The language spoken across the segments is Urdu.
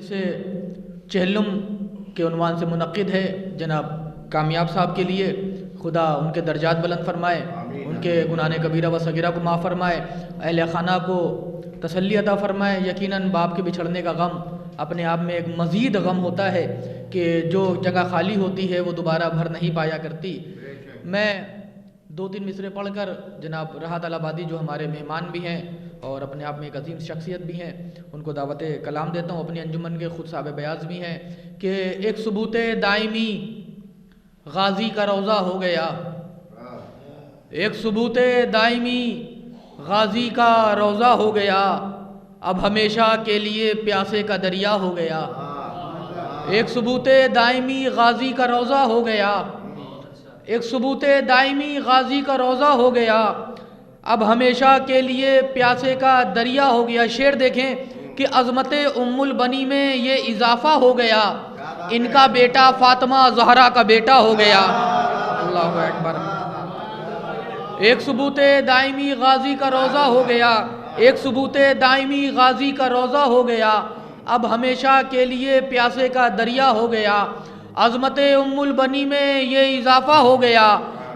سے چہلم کے عنوان سے منعقد ہے جناب کامیاب صاحب کے لیے، خدا ان کے درجات بلند فرمائے، ان کے گناہ کبیرہ و صغیرہ کو معاف فرمائے، اہل خانہ کو تسلی عطا فرمائے۔ یقیناً باپ کے بچھڑنے کا غم اپنے آپ میں ایک مزید غم ہوتا ہے کہ جو جگہ خالی ہوتی ہے وہ دوبارہ بھر نہیں پایا کرتی۔ میں 2-3 مصرے پڑھ کر جناب راحت الآبادی جو ہمارے مہمان بھی ہیں اور اپنے آپ میں ایک عظیم شخصیت بھی ہیں ان کو دعوت کلام دیتا ہوں۔ اپنی انجمن کے خود صاحب بیاض بھی ہیں کہ ایک ثبوت دائمی غازی کا روضہ ہو گیا، ایک ثبوت دائمی غازی کا روضہ ہو گیا، اب ہمیشہ کے لیے پیاسے کا دریا ہو گیا۔ ایک ثبوت دائمی غازی کا روضہ ہو گیا، ایک ثبوت دائمی غازی کا روضہ ہو گیا، اب ہمیشہ کے لیے پیاسے کا دریا ہو گیا۔ شعر دیکھیں کہ عظمت ام البنی میں یہ اضافہ ہو گیا، ان کا بیٹا فاطمہ زہرا کا بیٹا ہو گیا۔ اللہ اکبر۔ ایک ثبوت دائمی غازی کا روضہ ہو گیا، ایک ثبوت دائمی غازی کا روضہ ہو گیا، اب ہمیشہ کے لیے پیاسے کا دریا ہو گیا۔ عظمت ام البنی میں یہ اضافہ ہو گیا،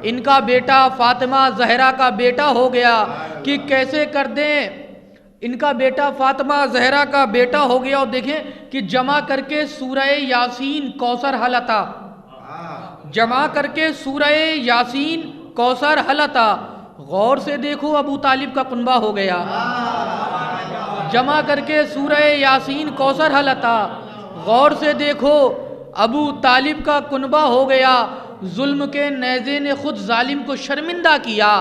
ان کا بیٹا فاطمہ زہرا کا بیٹا ہو گیا کہ کیسے کر دیں، ان کا بیٹا فاطمہ زہرا کا بیٹا ہو گیا۔ اور دیکھیں کہ جمع کر کے سورہ یاسین کوثر حل عطا، جمع کر کے سورہ یاسین کوثر حل عطا، غور سے دیکھو ابو طالب کا کنبہ ہو گیا۔ جمع کر کے سورہ یاسین کوثر حل عطا، غور سے دیکھو ابو طالب کا کنبہ ہو گیا۔ ظلم کے نیزے نے خود ظالم کو شرمندہ کیا،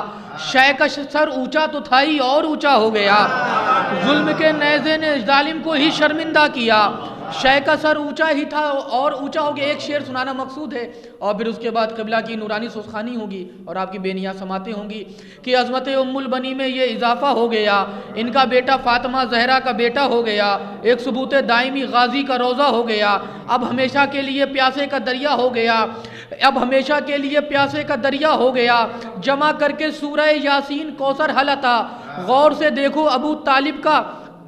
شے کا سر اونچا تو تھا ہی اور اونچا ہو گیا۔ ظلم کے نیزے نے ظالم کو ہی شرمندہ کیا، شے کا سر اونچا ہی تھا اور اونچا ہو گیا۔ ایک شعر سنانا مقصود ہے اور پھر اس کے بعد قبلہ کی نورانی سخنی ہوگی اور آپ کی بے نیاز سماعتیں ہوں گی کہ عظمت ام البنی میں یہ اضافہ ہو گیا، ان کا بیٹا فاطمہ زہرا کا بیٹا ہو گیا، ایک ثبوت دائمی غازی کا روضہ ہو گیا، اب ہمیشہ کے لیے پیاسے کا دریا ہو گیا، اب ہمیشہ کے لیے پیاسے کا دریا ہو گیا۔ جمع کر کے سورہ یاسین کوثر حل عطا، غور سے دیکھو ابو طالب کا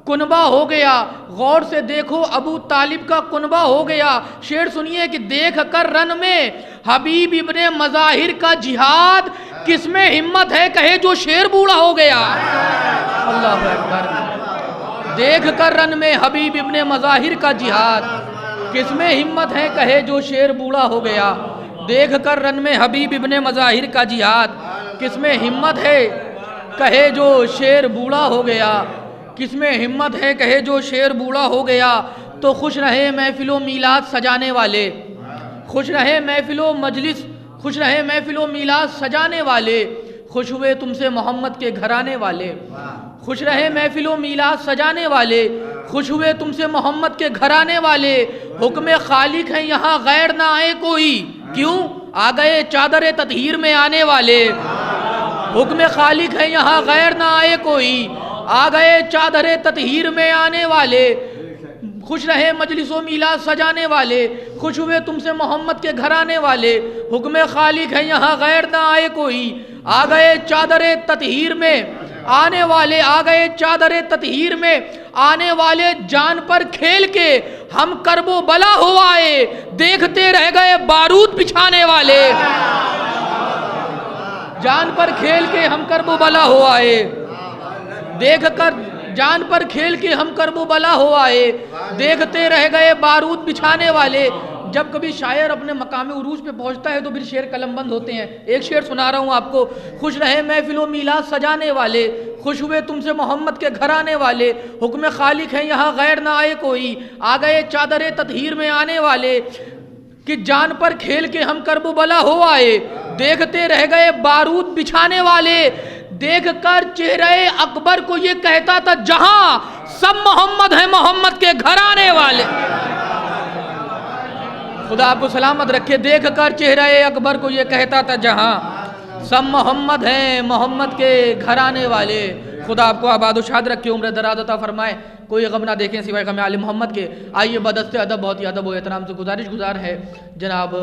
کنبہ ہو گیا، غور سے دیکھو ابو طالب کا کنبہ ہو گیا۔ شعر سنیے کہ دیکھ کر رن میں حبیب ابن مظاہر کا جہاد، کس میں ہمت ہے کہے جو شیر بوڑھا ہو گیا۔ اللہ اکبر۔ دیکھ کر رن میں حبیب ابن مظاہر کا جہاد، کس میں ہمت ہے کہے جو شیر بوڑھا ہو گیا۔ دیکھ کر رن میں حبیب ابن مظاہر کا جہاد، کس میں ہمت ہے کہے جو شیر بوڑھا ہو گیا، کس میں ہمت ہے کہے جو شیر بوڑھا ہو گیا۔ تو خوش رہے محفل و میلاد سجانے والے، خوش رہے محفل و مجلس، خوش رہے محفل و میلاد سجانے والے، خوش ہوئے تم سے محمد کے گھرانے والے۔ خوش رہے محفل و میلاد سجانے والے، خوش ہوئے تم سے محمد کے گھرانے والے، حکم خالق ہے یہاں غیر نہ آئے کوئی، کیوں آ گئے چادر تطہیر میں آنے والے۔ حکم خالق ہے یہاں غیر نہ آئے کوئی، آ گئے چادر تطہیر میں آنے والے۔ خوش رہے مجلس و میلاد سجانے والے، خوش ہوئے تم سے محمد کے گھر آنے والے، حکم خالق ہے یہاں غیر نہ آئے کوئی، آ گئے چادر تطہیر میں آنے والے، آ گئے چادر تطہیر میں آنے والے، جان پر کھیل کے ہم کرب و بلا ہو آئے، دیکھتے رہ گئے بارود بچھانے والے۔ جان پر کھیل کے ہم کرب و بلا ہو آئے، دیکھ کر جان پر کھیل کے ہم کرب و بلا ہو آئے، دیکھتے رہ گئے بارود بچھانے والے۔ جب کبھی شاعر اپنے مقام عروج پہ پہنچتا ہے تو پھر شعر قلم بند ہوتے ہیں۔ ایک شعر سنا رہا ہوں آپ کو، خوش رہے محفل و میلاد سجانے والے، خوش ہوئے تم سے محمد کے گھر آنے والے، حکم خالق ہے یہاں غیر نہ آئے کوئی، آ گئے چادر تطہیر میں آنے والے، کہ جان پر کھیل کے ہم کرب و بلا ہو آئے، دیکھتے رہ گئے بارود بچھانے والے۔ دیکھ کر چہرہ اکبر کو یہ کہتا تھا جہاں، سب محمد ہیں محمد کے گھر آنے والے۔ خدا آپ کو سلامت رکھے۔ دیکھ کر چہرہ اکبر کو یہ کہتا تھا جہاں، سب محمد ہیں محمد کے گھر آنے والے۔ خدا آپ کو آباد و شاد رکھے، عمر دراز عطا فرمائے، کوئی غم نہ دیکھیں سوائے غم آل محمد کے۔ آئیے بدست ادب، بہت ہی ادب و احترام سے گزار ہے جناب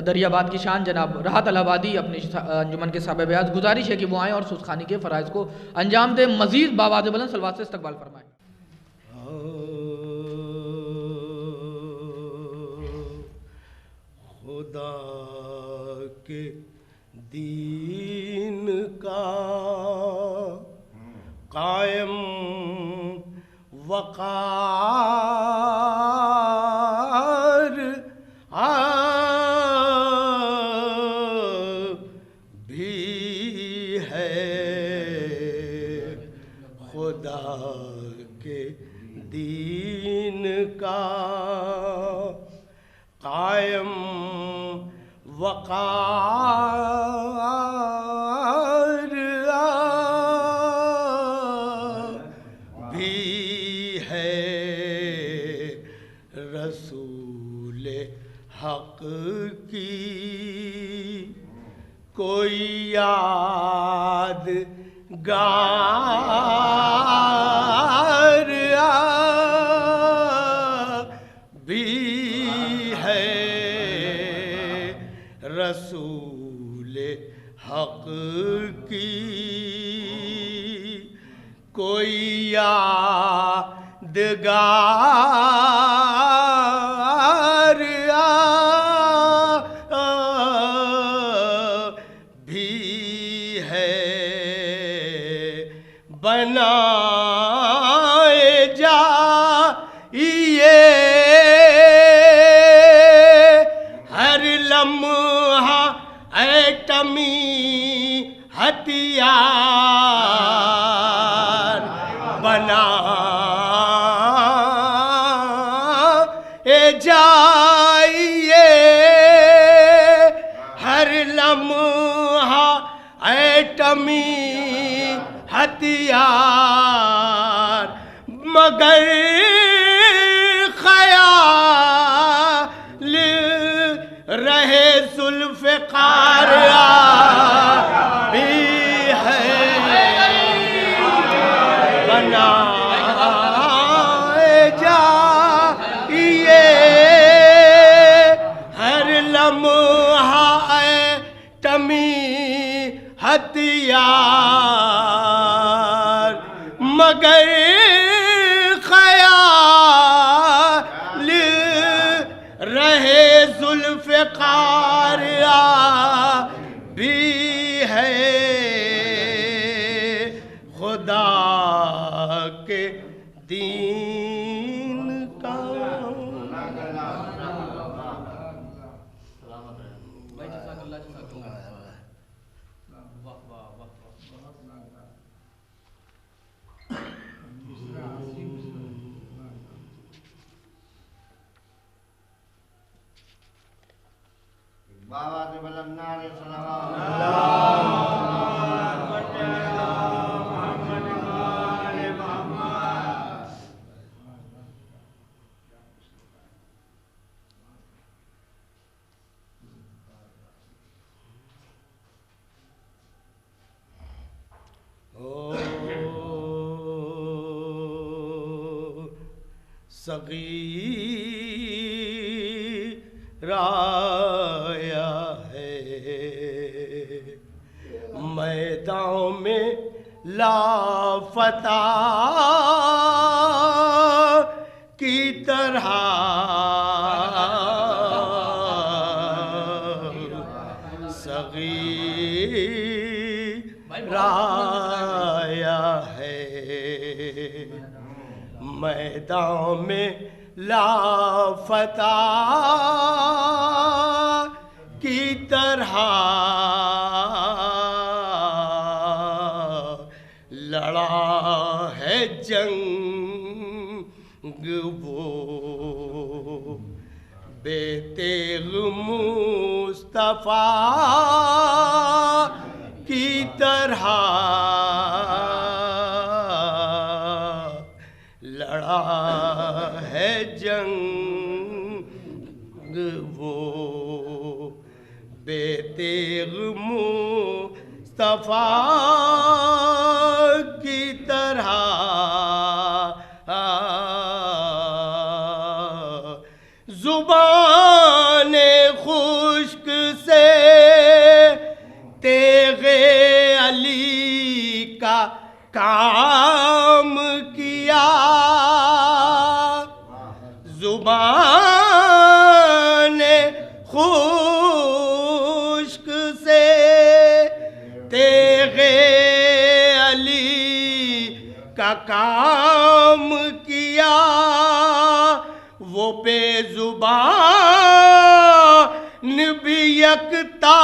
دریا باد کی شان جناب راحت الآبادی اپنی انجمن کے صاحب بیاض، گزارش ہے کہ وہ آئیں اور سوزخانی کے فرائض کو انجام دیں، مزید باواز بلند صلوات سے استقبال فرمائیں۔ کا قائم وقار بھی ہے رسول حق کی کوئی یادگار بھی ہے رسول حق کی کوئی یادگار بھی ہے بنائے جائیے ہر لمحہ ایٹمی ہتھیار بنائے جائیے ہر لمحہ ایٹمی ہتھیار مگر خیال رہے ذوالفقار بھی ہے بنائے جائیے ہر لمحہ ایٹمی ہتھیار مگر خیال رہے ذوالفقار بھی ہے خدا کے دین کا بابا سے بلند نعرے صلوات صغیر آیا ہے میدان میں لافتہ کی طرح صغیر آیا ہے میدان میں لافتہ کی طرح لڑا ہے جنگ وہ بے تیغ مصطفیٰ کی طرح لڑا ہے جنگ وہ بے تیغ مصطفیٰ کی طرح زبان خشک سے تیغ علی کا کام کیا زبان خشک سے تیغ علی کا کام کیا وہ بے زبان بھی یکتا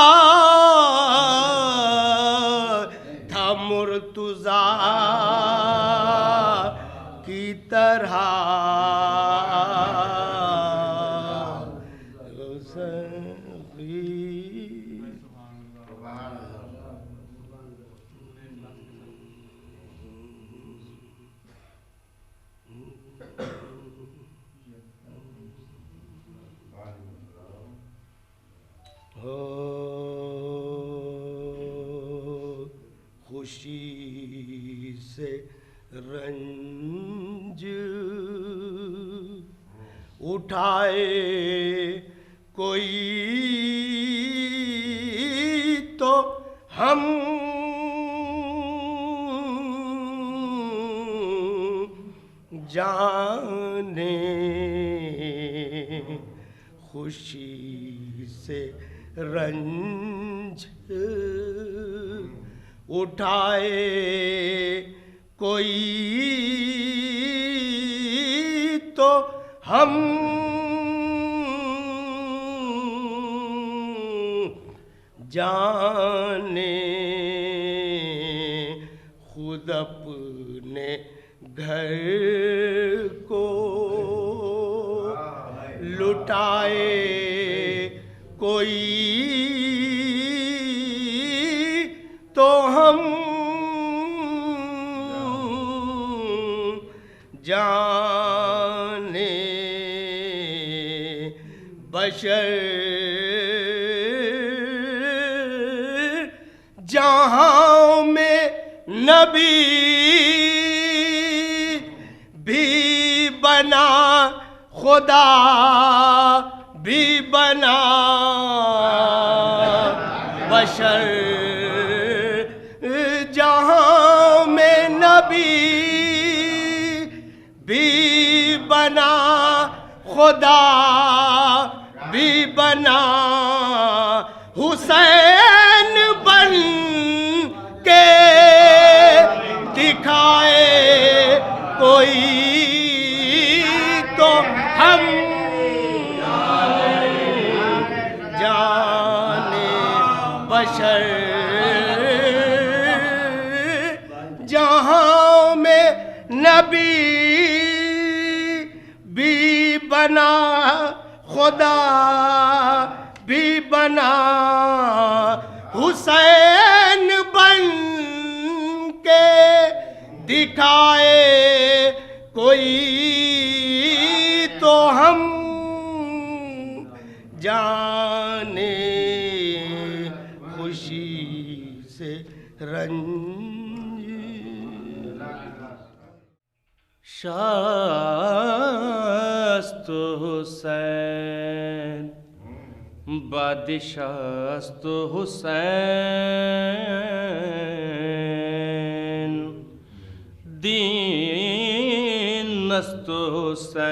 تھا مرتضیٰ کی طرح رنج اٹھائے کوئی تو ہم جانے خوشی سے رنج اٹھائے کوئی تو ہم جانے خود اپنے گھر کو لٹائے کوئی تو ہم جانے بشر جہاں میں نبی بھی بنا خدا بھی بنا بشر جہاں میں نبی بھی بنا خدا بھی بنا حسین بن کے دکھائے کوئی تو ہم جانے بشر جہاں میں نبی بھی بنا خدا بھی بنا حسین بن کے دکھائے کوئی تو ہم جانے خوشی سے رنج شاست حسین بادشاست حسین دینست حسین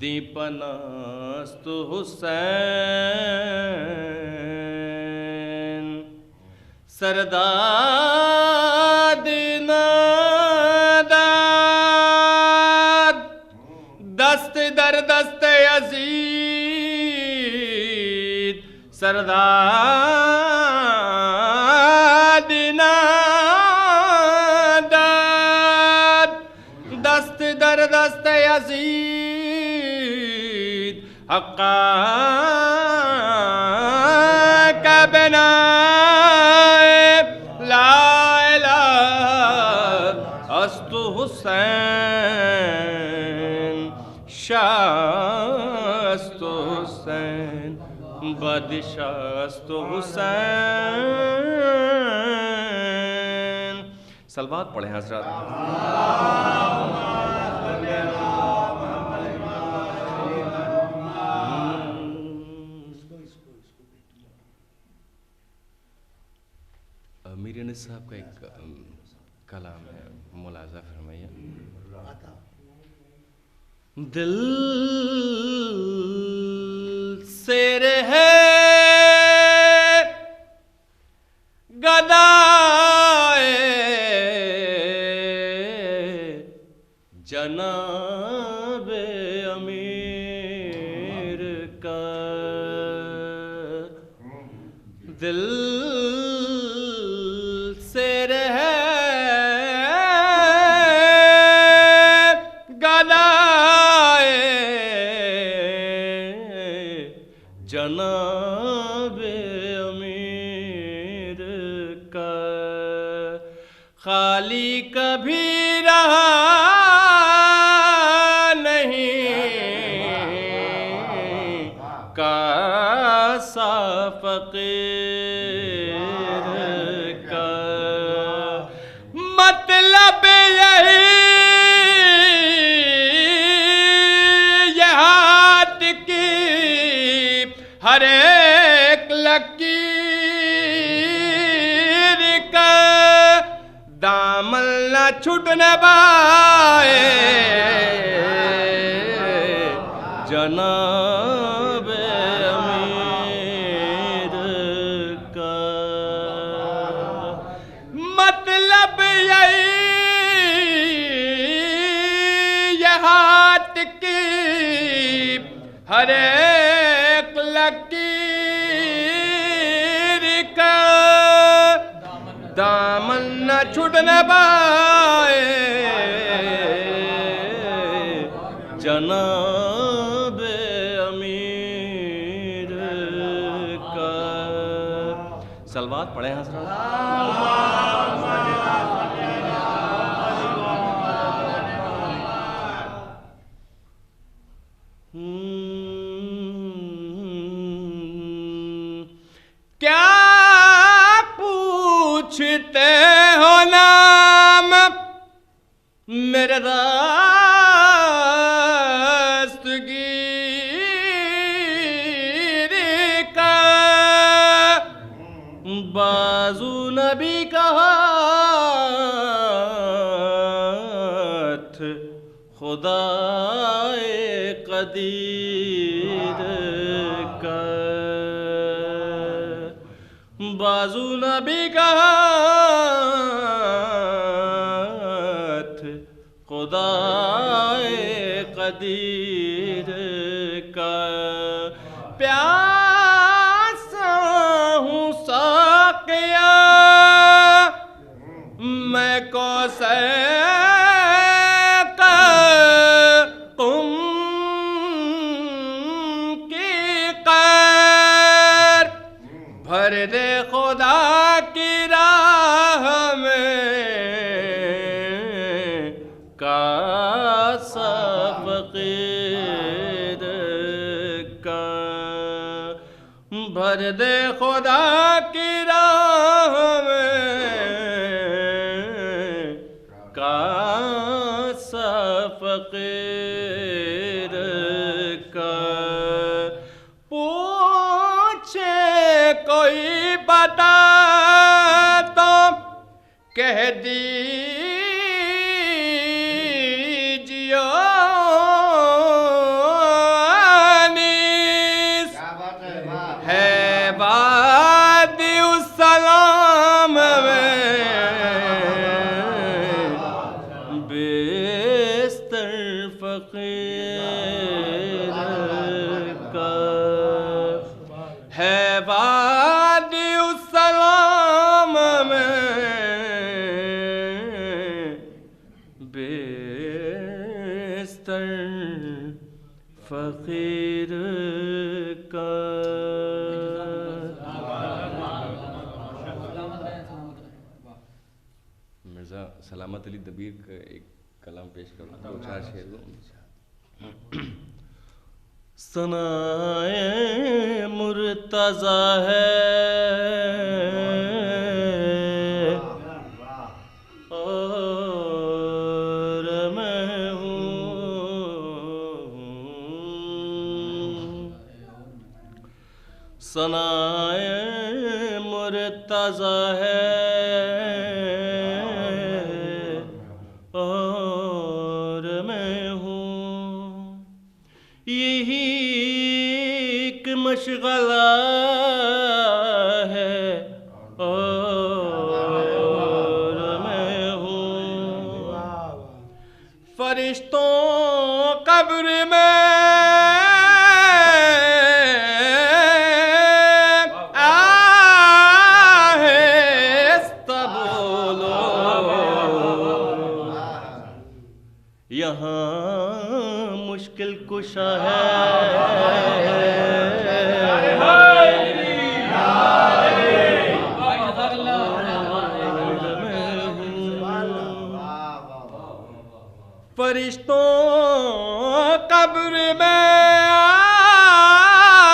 دیپنست حسین سرداد ناداد دست در دست یزید سرداد ناداد دست در دست یزید حقا کا بنا لا الہ است حسین شاست حسین بادشاست حسین صلوات پڑھیں حضرات میر انس صاحب کا ایک کلام ہے ملاحظہ فرمائیے دل سے رہے گدائے جناب امیر کا دل سے رہے گدائے جناب امیر کا خالی کبھی رہا کاسا فقیر کا ہر ایک لکیر کا دامن نہ چھٹنے پائے جناب امیر کا مطلب یہی یہ ہاتھ کی ہر ایک لکیر کا دامن نہ چھٹنے پائے جناب امیر کا. صلوات پڑھیں حضرات. کیا پوچھتے ہو نام میرے دستگیر کا بازو نبی کا ہاتھ خدائے قدیر کا بازو نبی کا ہاتھ خدائے قدیر کا پیاسا ہوں ساقیا میں کوثر کا تم کی قیر بھر دے خدا کی راہ میں کاسا فقیر کا بھر دے خدا کی راہ میں کاسا فقیر کا پوچھے کوئی بتا تو کہہ دیجیے انیس ہے وادی السلام میں بیستر فقیر کا ہے وادی السلام میں بیستر فقیر کا. مرزا سلامت علی دبیر کا ایک کلام پیش کروں دو چار شعر. ثنائے مرتضیٰ ہے اور میں ہوں ثنائے مرتضیٰ ہے اور میں ہوں یہی ایک مشغلہ ہے اور میں ہوں فرشتوں قبر میں یہاں مشکل کشا ہے فرشتوں قبر میں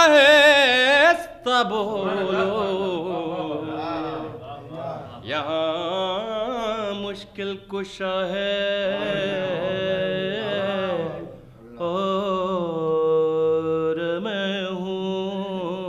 آہستہ بولو یہاں مشکل کشا ہے اور میں ہوں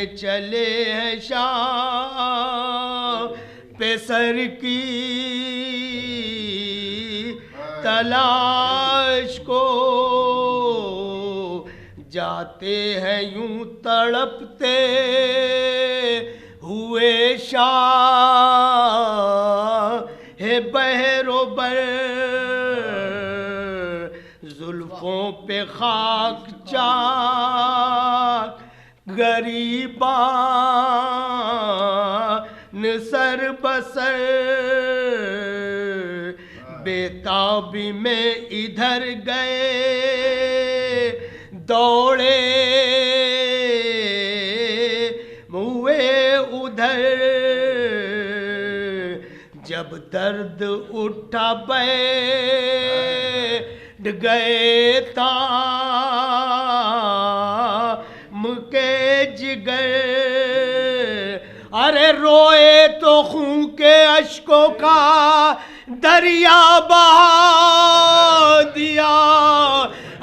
میں چلے ہیں شام پہ سر کی تلاش کو، جاتے ہیں یوں تڑپتے ہوئے شاہ بحر و بر، زلفوں پہ خاک چاک غریبان سر بسر، بےتابی میں ادھر گئے دوڑے ہوئے ادھر، جب درد اٹھا بیٹھ گئے تام کے جگر، ارے روئے تو خون کے اشکوں کا دریا بہا دیا،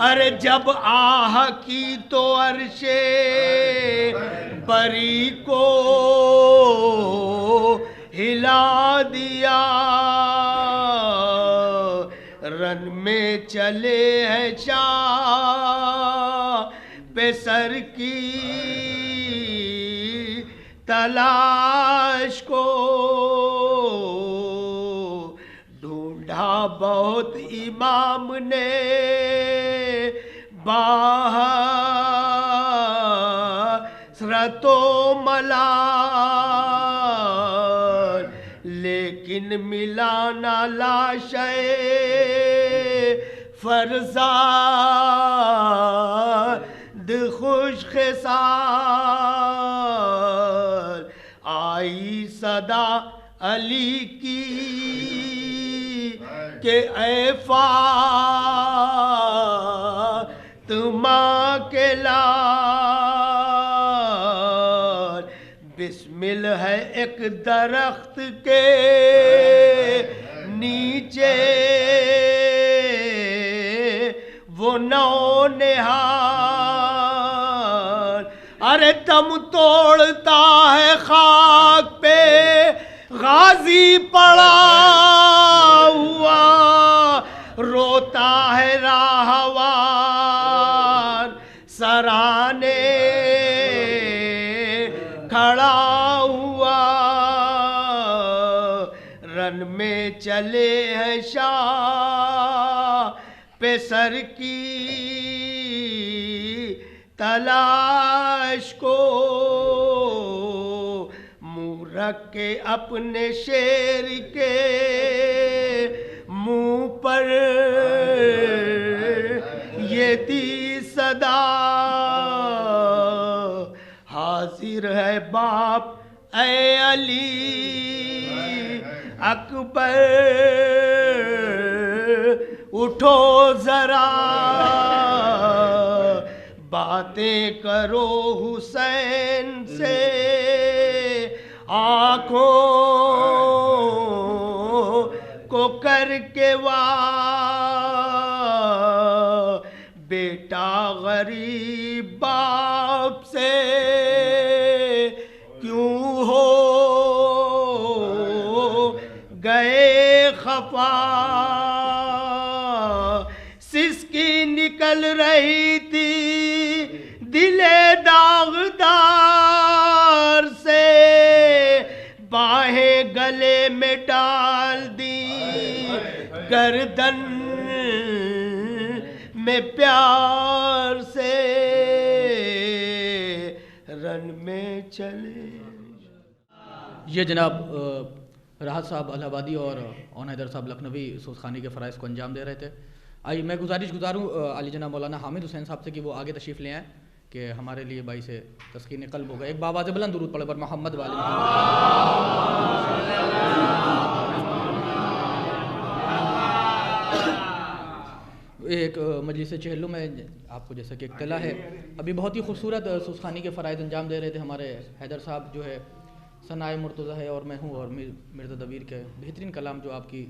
ارے جب آہ کی تو عرش بری کو ہلا دیا، رن میں چلے ہیں شاہ پہ سر کی تلاش کو، ڈھونڈا بہت امام نے بحسرت و ملال، لیکن ملا نہ لاشے فرزاد خوش خصال، آئی صدا علی کی کہ اے فاطمہ کے لال، بسمل ہے ایک درخت کے نیچے وہ نو نہال، ارے دم توڑتا ہے خاک پہ غازی پڑا ہوا، روتا ہے راہوار سرانے کھڑا ہوا، رن میں چلے ہیں شاہ پہ سر کی تلاش کو، منہ رکھ کے اپنے شیر کے منہ پر یہ دی صدا، حاضر ہے باپ اے علی اکبر، اٹھو ذرا باتیں کرو حسین سے، آنکھوں کو کر کے بیٹا غریب باپ سے کیوں ہو گئے خفا، سسکی نکل رہی تھی دل داغدار سے، باہیں گلے میں ڈال دی گردن میں پیار سے، رن میں چلے۔ یہ جناب راحت صاحب الہ آبادی اور اون حیدر صاحب لکھنوی سوزخانی کے فرائض کو انجام دے رہے تھے۔ آئیے میں گزاروں علی جناب مولانا حامد حسین صاحب سے کہ وہ آگے تشریف لے آئیں کہ ہمارے لیے باعث تسکین قلب ہوگا۔ ایک باواز بلند درود پڑھے پر محمد والے ایک مجلس چہلم میں آپ کو جیسا کہ اطلاع ہے، ابھی بہت ہی خوبصورت سوزخانی کے فرائض انجام دے رہے تھے ہمارے حیدر صاحب، جو ہے ثنائے مرتضیٰ ہے اور میں ہوں، اور مرزا دبیر کے بہترین کلام جو آپ کی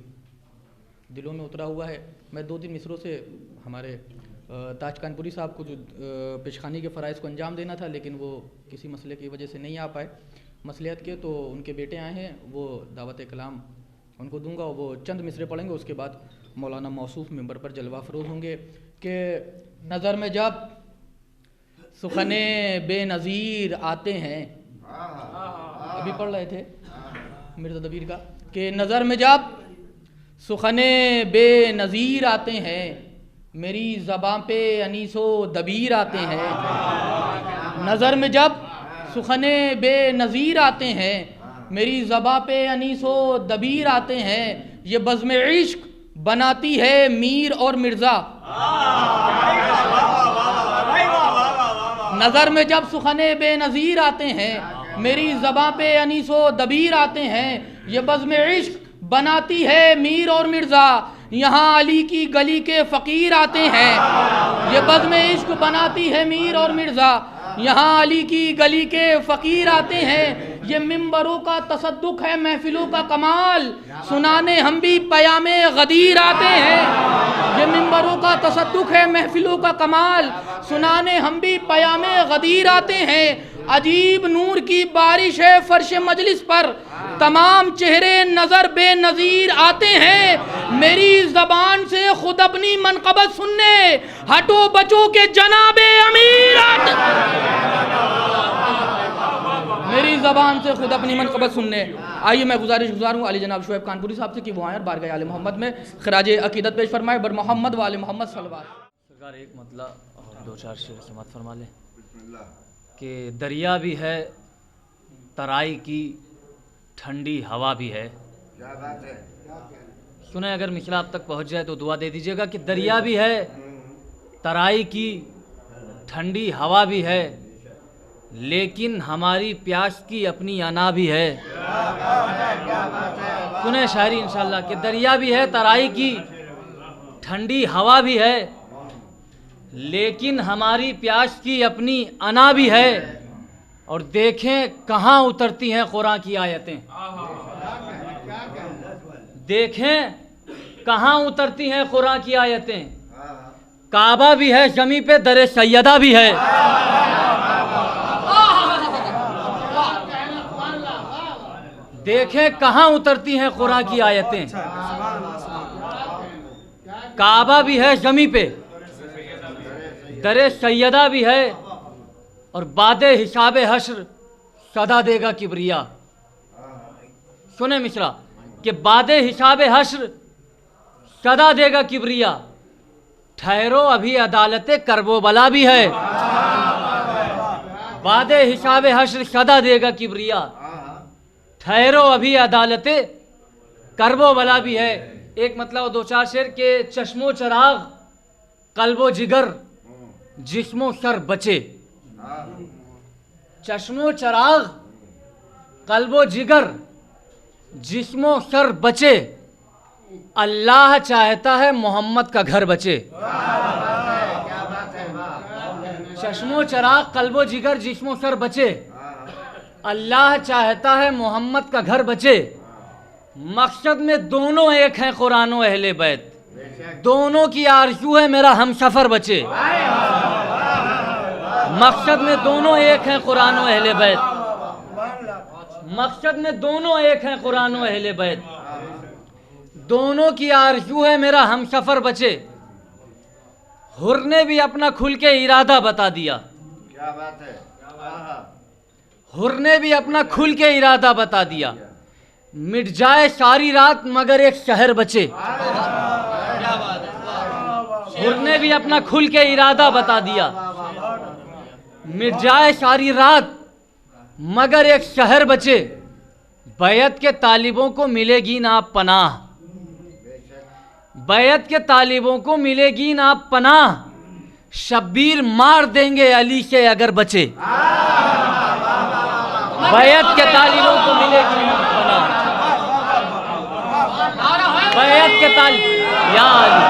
دلوں میں اترا ہوا ہے۔ میں 2-3 مصروں سے ہمارے تاج کانپوری صاحب کو جو پیشخانی کے فرائض کو انجام دینا تھا، لیکن وہ کسی مسئلے کی وجہ سے نہیں آ پائے مصلیحت کے، تو ان کے بیٹے آئے ہیں، وہ دعوت کلام ان کو دوں گا، وہ چند مصرے پڑھیں گے، اس کے بعد مولانا موصوف ممبر پر جلوہ افروز ہوں گے کہ نظر میں جب سخن بے نظیر آتے ہیں، ابھی پڑھ رہے تھے مرزا دبیر کا، کہ نظر میں جب سخن بے نظیر آتے ہیں، میری زباں پہ انیس و دبیر آتے ہیں، نظر میں جب سخن بے نظیر آتے ہیں، میری زباں پہ انیس و دبیر آتے ہیں، یہ بزم عشق بناتی ہے میر اور مرزا، نظر میں جب سخن بے نظیر آتے ہیں، میری زباں پہ انیس و دبیر آتے ہیں، یہ بزم عشق بناتی ہے میر اور مرزا، یہاں علی کی گلی کے فقیر آتے ہیں، یہ بزم عشق بناتی ہے میر اور مرزا، یہاں علی کی گلی کے فقیر آتے ہیں، یہ ممبروں کا تصدق ہے محفلوں کا کمال، سنانے ہم بھی پیام غدیر آتے ہیں، یہ ممبروں کا تصدق ہے محفلوں کا کمال، سنانے ہم بھی پیام غدیر آتے ہیں، عجیب نور کی بارش ہے فرش مجلس پر، تمام چہرے نظر بے نظیر آتے ہیں، میری زبان سے خود اپنی منقبت سننے، ہٹو بچو کے جناب امیر آتے، میری زبان سے خود اپنی منقبت سننے۔ آئیے میں گزار ہوں علی جناب شعیب کانپوری صاحب سے کہ وہ آئیں اور بارگاہ آل محمد میں خراج عقیدت پیش فرمائے، بر محمد و آل محمد صلوات۔ سرکار ایک مطلع اور دو چار شعر سماعت فرما لیں کہ دریا بھی ہے ترائی کی، ٹھنڈی ہوا بھی ہے۔ کیا بات ہے؟ سنیں، اگر مصرع آپ تک پہنچ جائے تو دعا دے دیجیے گا کہ دریا بھی ہے ترائی کی، ٹھنڈی ہوا بھی ہے، لیکن ہماری پیاس کی اپنی انا بھی ہے۔ سنیں شاعری انشاءاللہ کہ دریا بھی ہے ترائی کی، ٹھنڈی ہوا بھی ہے، لیکن ہماری پیاس کی اپنی انا بھی ہے، اور دیکھیں کہاں اترتی ہیں قرآن کی آیتیں، دیکھیں کہاں اترتی ہیں قرآن کی آیتیں، کعبہ بھی ہے زمیں پہ، در سیدہ بھی ہے، دیکھیں کہاں اترتی ہیں قرآن کی آیتیں، کعبہ بھی ہے زمیں پہ، در سیدہ بھی ہے، اور بعد حساب حشر صدا دے گا کبریا۔ سنیں مصرع کہ بعد حساب حشر صدا دے گا کبریا، ٹھہرو ابھی عدالت کرب و بلا بھی ہے، بعد حساب حشر صدا دے گا کبریا، ٹھہرو ابھی عدالت کرب و بلا بھی ہے۔ ایک مطلب و دو چار شعر کے چشم و چراغ قلب و جگر جسم و سر بچے، چشم و چراغ قلب و جگر جسم و سر بچے، اللہ چاہتا ہے محمد کا گھر بچے، چشم و چراغ قلب و جگر جسم و سر بچے، اللہ چاہتا ہے محمد کا گھر بچے، مقصد میں دونوں ایک ہیں قرآن و اہل بیت، دونوں کی آرزو ہے میرا ہم سفر بچے، مقصد میں دونوں ایک ہیں قرآن و اہل بیت، مقصد میں دونوں ایک ہیں قرآن و اہل بیت، دونوں کی آرزو ہے میرا ہم سفر بچے، حر نے بھی اپنا کھل کے ارادہ بتا دیا، کیا بات ہے؟ حر نے بھی اپنا کھل کے ارادہ بتا دیا، مٹ جائے ساری رات مگر ایک شہر بچے، حر نے بھی اپنا کھل کے ارادہ بتا دیا، مٹ جائے ساری رات مگر ایک شہر بچے، بیعت کے طالبوں کو ملے گی نہ پناہ، بیعت کے طالبوں کو ملے گی نہ پناہ، شبیر مار دیں گے علی سے اگر بچے، بیعت کے طالبوں کو ملے گی نہ پناہ، بیعت کے طالب یا علی،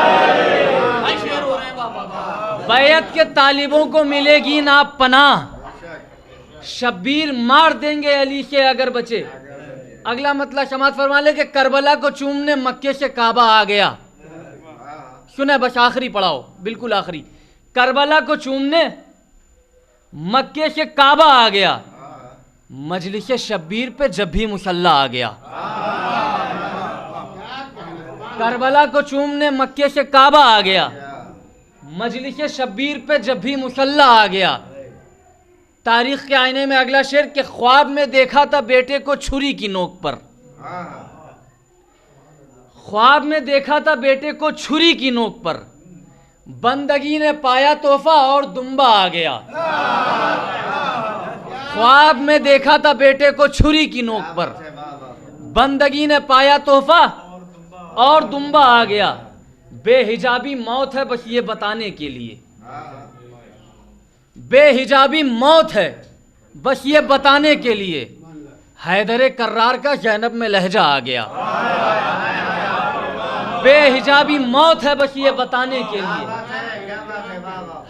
بیعت کے طالبوں کو ملے گی نہ پناہ، شبیر مار دیں گے علی سے اگر بچے۔ اگلا مطلب سماعت فرما لے کہ کربلا کو چومنے مکے سے کعبہ آ گیا۔ سنیں بس آخری پڑھاؤ، بالکل آخری کربلا کو چومنے مکے سے کعبہ آ گیا، مجلس شبیر پہ جب بھی مسلح آ گیا۔ کربلا کو چومنے مکے سے کعبہ آ گیا، مجلس شبیر پہ جب بھی مسلح آ گیا۔ تاریخ کے آئینے میں اگلا شعر کہ خواب میں دیکھا تھا بیٹے کو چھری کی نوک پر، خواب میں دیکھا تھا بیٹے کو چھری کی نوک پر، بندگی نے پایا تحفہ اور دمبا آ گیا۔ خواب میں دیکھا تھا بیٹے کو چھری کی نوک پر، بندگی نے پایا تحفہ اور دمبا آ گیا۔ بے حجابی موت ہے بس یہ بتانے کے لیے، بے حجابی موت ہے بس یہ بتانے کے لیے، حیدر کرار کا زینب میں لہجہ آ گیا۔ بے حجابی موت ہے بس یہ بتانے کے لیے،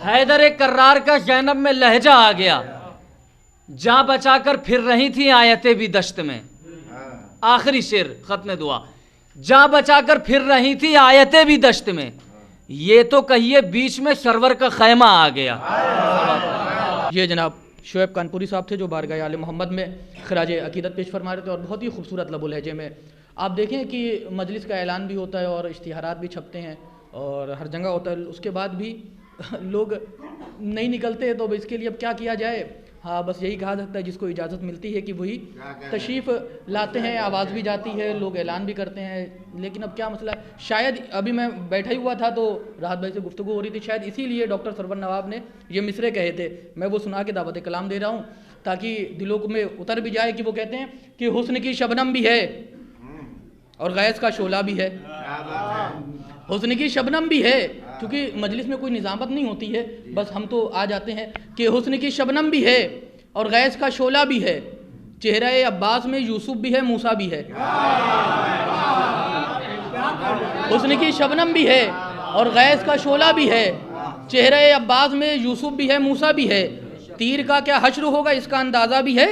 حیدر کرار کا زینب میں لہجہ آ گیا۔ جاں بچا کر پھر رہی تھی آیتیں بھی دشت میں، آخری شعر ختم دعا، جاں بچا کر پھر رہی تھی آیتیں بھی دشت میں، یہ تو کہیے بیچ میں سرور کا خیمہ آ گیا۔ یہ جناب شعیب کانپوری صاحب تھے جو بارگاہ آل محمد میں خراج عقیدت پیش فرما رہے تھے، اور بہت ہی خوبصورت لب و لہجے میں آپ دیکھیں کہ مجلس کا اعلان بھی ہوتا ہے اور اشتہارات بھی چھپتے ہیں اور ہر جگہ ہوتا ہے، اس کے بعد بھی لوگ نہیں نکلتے، تو اس کے لیے اب کیا کیا جائے؟ ہاں بس یہی کہا جاتا ہے جس کو اجازت ملتی ہے کہ وہی تشریف لاتے ہیں، آواز بھی جاتی ہے، لوگ اعلان بھی کرتے ہیں، لیکن اب کیا مسئلہ ہے؟ شاید ابھی میں بیٹھا ہی ہوا تھا تو راحت بھائی سے گفتگو ہو رہی تھی، شاید اسی لیے ڈاکٹر سرور نواب نے یہ مصرے کہے تھے، میں وہ سنا کے دعوت کلام دے رہا ہوں تاکہ دلوں میں اتر بھی جائے کہ وہ کہتے ہیں کہ حسن کی شبنم بھی ہے اور غیث کا شعلہ بھی ہے، حسن کی شبنم بھی ہے، کیونکہ مجلس میں کوئی نظامت نہیں ہوتی ہے، بس ہم تو آ جاتے ہیں کہ حسن کی شبنم بھی ہے اور غیث کا شعلہ بھی ہے، چہرہ عباس میں یوسف بھی ہے، موسیٰ بھی ہے۔ حسن کی شبنم بھی ہے اور غیث کا شعلہ بھی ہے، چہرہ عباس میں یوسف بھی ہے، موسیٰ بھی ہے، تیر کا کیا حشر ہوگا اس کا اندازہ بھی ہے،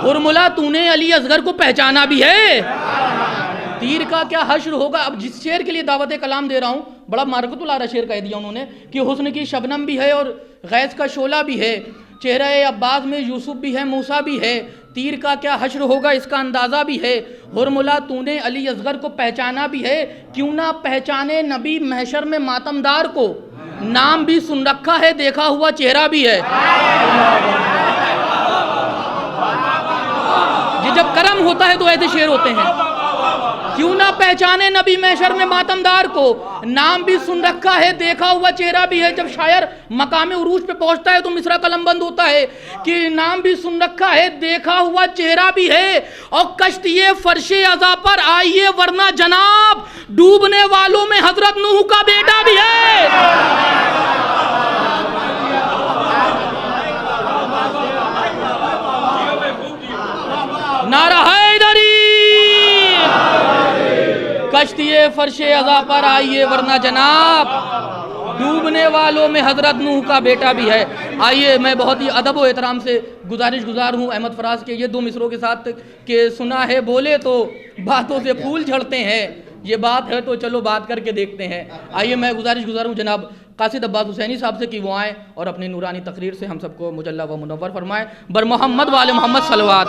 ہرملا تو نے علی اصغر کو پہچانا بھی ہے، تیر کا کیا حشر ہوگا۔ اب جس شعر کے لیے دعوت کلام دے رہا ہوں بڑا مارکت العارہ شعر کہہ دیا انہوں نے کہ حسن کی شبنم بھی ہے اور غیث کا شعلہ بھی ہے، چہرہ عباس میں یوسف بھی ہے، موسیٰ بھی ہے، تیر کا کیا حشر ہوگا اس کا اندازہ بھی ہے، ہرملا تو نے علی اصغر کو پہچانا بھی ہے، کیوں نہ پہچانے نبی محشر میں ماتمدار کو، نام بھی سن رکھا ہے دیکھا ہوا چہرہ بھی ہے۔ جب کرم ہوتا ہے تو ایسے شعر ہوتے ہیں، کیوں نہ پہچانے نبی محشر میں ماتمدار کو، نام بھی سن رکھا ہے دیکھا ہوا چہرہ بھی ہے۔ جب شاعر مقام عروج پہ پہنچتا ہے تو مصرع قلم بند ہوتا ہے کہ نام بھی سن رکھا ہے دیکھا ہوا چہرہ بھی ہے، اور کشتی فرش عزا پر آئیے ورنہ جناب، ڈوبنے والوں میں حضرت نوح کا بیٹا بھی ہے۔ نعرہ حیدری، کشتی فرش عزا پر آئیے ورنہ جناب، ڈوبنے والوں میں حضرت نوح کا بیٹا بھی ہے۔ آئیے میں بہت ہی ادب و احترام سے گزارش گزار ہوں احمد فراز کے یہ دو مصروں کے ساتھ کہ سنا ہے بولے تو باتوں سے پھول جھڑتے ہیں، یہ بات ہے تو چلو بات کر کے دیکھتے ہیں۔ آئیے میں گزارش گزار ہوں جناب قاصد عباس حسینی صاحب سے کہ وہ آئیں اور اپنی نورانی تقریر سے ہم سب کو مجلہ و منور فرمائیں۔ بر محمد و آل محمد صلوات۔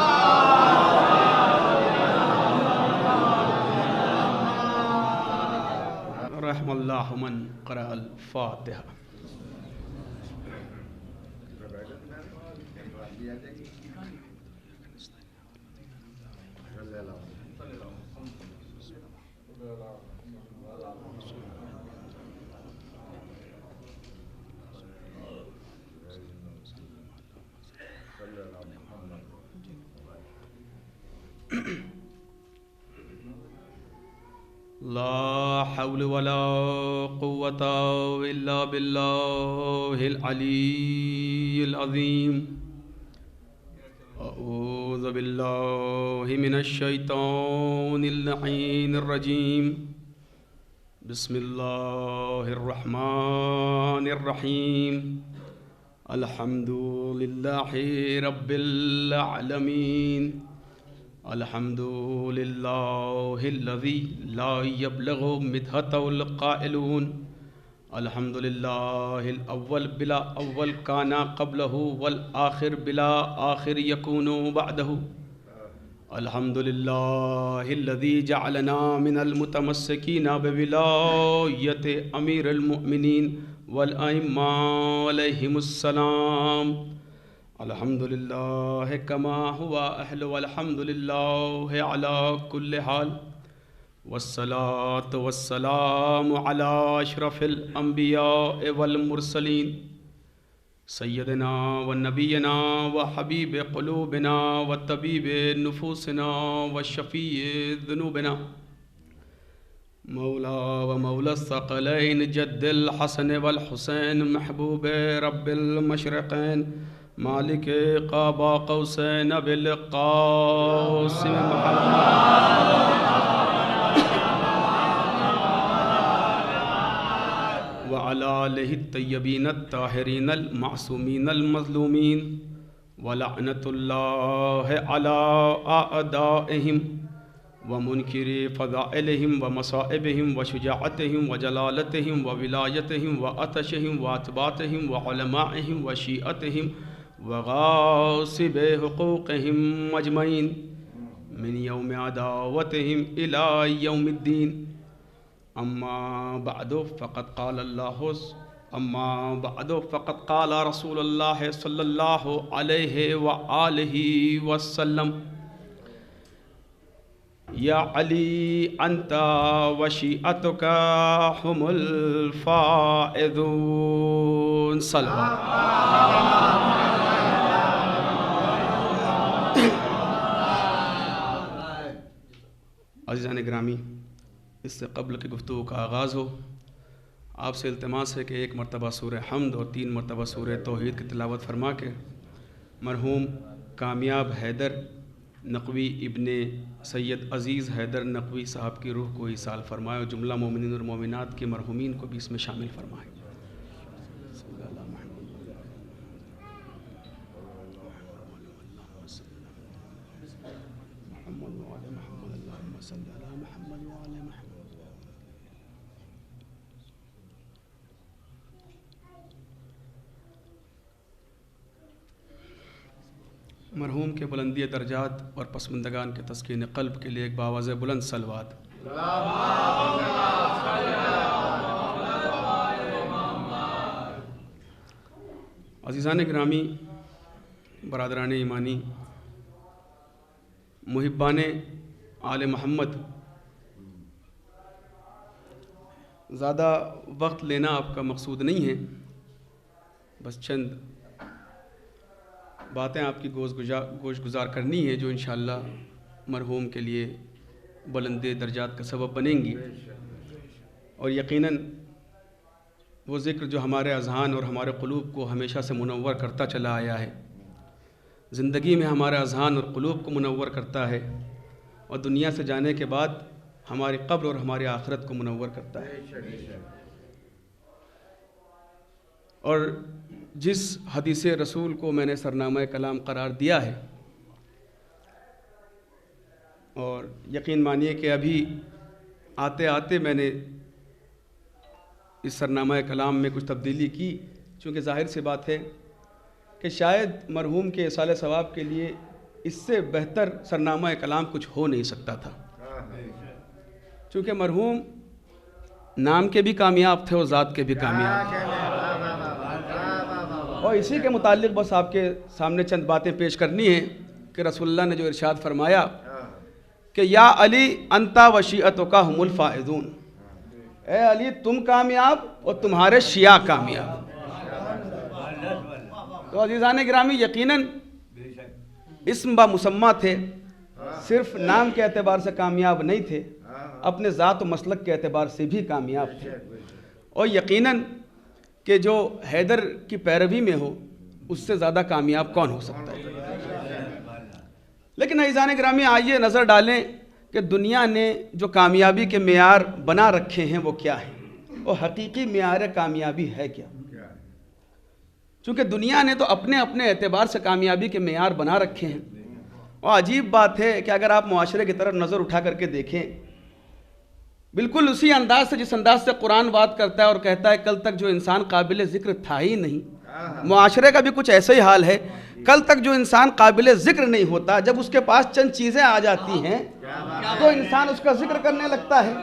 رحم اللہ من قرأ الفاتحہ۔ لا حول ولا قوة إلا بالله العلي العظيم۔ أعوذ بالله من الشيطان اللعين الرجيم۔ بسم الله الرحمن الرحيم۔ الحمد لله رب العالمين۔ الحمد لله الذي لا يبلغ مدحته القائلون۔ الحمدللہ الاول بلا اول کانا قبلہ والآخر بلا آخر یکون بعدہ الحمدللہ الذی جعلنا من المتمسکین بولایت امیر المؤمنین والائمہ علیہم السلام الحمدللہ کما ہوا اہل والحمدللہ علی کل حال والصلاة والسلام علی اشرف الانبیاء والمرسلین سیدنا و نبینا و حبیب قلوبنا و طبیب نفوسنا و شفیع ذنوبنا مولا و مولا الثقلین جد الحسن والحسین محبوب رب المشرقین مالک قاب قوسین بالقاسم محمد وعلى آلہ الطیبین الطاہرین المعصومین المظلومین ولعنۃ اللہ علی اعدائہم ومنکر فضائلہم ومصائبہم وشجاعتہم وجلالتہم وولایتہم وعطشہم واتباعتہم وعلمائہم وشیعتہم وغاصب حقوقہم اجمعین من یوم عداوتہم الی یوم الدین اما بعد فقد قال رسول اللہ صلی اللہ علیہ وآلہ وسلم یا علی انت وشیعتک هم الفائزون صلوات عزیزان گرامی، اس سے قبل کہ گفتگو کا آغاز ہو، آپ سے التماس ہے کہ ایک مرتبہ سورہ حمد اور 3 مرتبہ سورہ توحید کی تلاوت فرما کے مرحوم کامیاب حیدر نقوی ابن سید عزیز حیدر نقوی صاحب کی روح کو ایصال فرمائے اور جملہ مومنین اور مومنات کے مرحومین کو بھی اس میں شامل فرمائے۔ مرحوم کے بلندی درجات اور پسماندگان کے تسکین قلب کے لیے ایک باواز بلند صلوات۔ عزیزان گرامی، برادران ایمانی، محبان آل محمد، زیادہ وقت لینا آپ کا مقصود نہیں ہے، بس چند باتیں آپ کی گوش گزار کرنی ہے جو انشاءاللہ مرحوم کے لیے بلند درجات کا سبب بنیں گی، اور یقیناً وہ ذکر جو ہمارے اذہان اور ہمارے قلوب کو ہمیشہ سے منور کرتا چلا آیا ہے، زندگی میں ہمارے اذہان اور قلوب کو منور کرتا ہے، اور دنیا سے جانے کے بعد ہماری قبر اور ہماری آخرت کو منور کرتا ہے۔ اور جس حدیث رسول کو میں نے سرنامہ کلام قرار دیا ہے، اور یقین مانیے کہ ابھی آتے آتے میں نے اس سرنامہ کلام میں کچھ تبدیلی کی، چونکہ ظاہر سی بات ہے کہ شاید مرحوم کے اصالہ ثواب کے لیے اس سے بہتر سرنامہ کلام کچھ ہو نہیں سکتا تھا، چونکہ مرحوم نام کے بھی کامیاب تھے اور ذات کے بھی کامیاب تھے، اور اسی کے متعلق بس آپ کے سامنے چند باتیں پیش کرنی ہیں کہ رسول اللہ نے جو ارشاد فرمایا کہ یا علی انت وشیعتک هم الفائزون، اے علی تم کامیاب اور تمہارے شیعہ کامیاب۔ تو عزیزان گرامی، یقیناً اسم با مسمہ تھے، صرف نام کے اعتبار سے کامیاب نہیں تھے، اپنے ذات و مسلک کے اعتبار سے بھی کامیاب تھے، اور یقیناً کہ جو حیدر کی پیروی میں ہو اس سے زیادہ کامیاب کون ہو سکتا ہے۔ لیکن عزیزان گرامی، آئیے نظر ڈالیں کہ دنیا نے جو کامیابی کے معیار بنا رکھے ہیں وہ کیا ہیں، اور حقیقی معیار کامیابی ہے کیا۔ چونکہ دنیا نے تو اپنے اپنے اعتبار سے کامیابی کے معیار بنا رکھے ہیں، اور عجیب بات ہے کہ اگر آپ معاشرے کی طرف نظر اٹھا کر کے دیکھیں، بالکل اسی انداز سے جس انداز سے قرآن بات کرتا ہے اور کہتا ہے کل تک جو انسان قابل ذکر تھا ہی نہیں. معاشرے کا بھی کچھ ایسا ہی حال ہے. کل تک جو انسان قابل ذکر نہیں ہوتا، جب اس کے پاس چند چیزیں آ جاتی ہیں تو انسان اس کا ذکر کرنے لگتا ہے.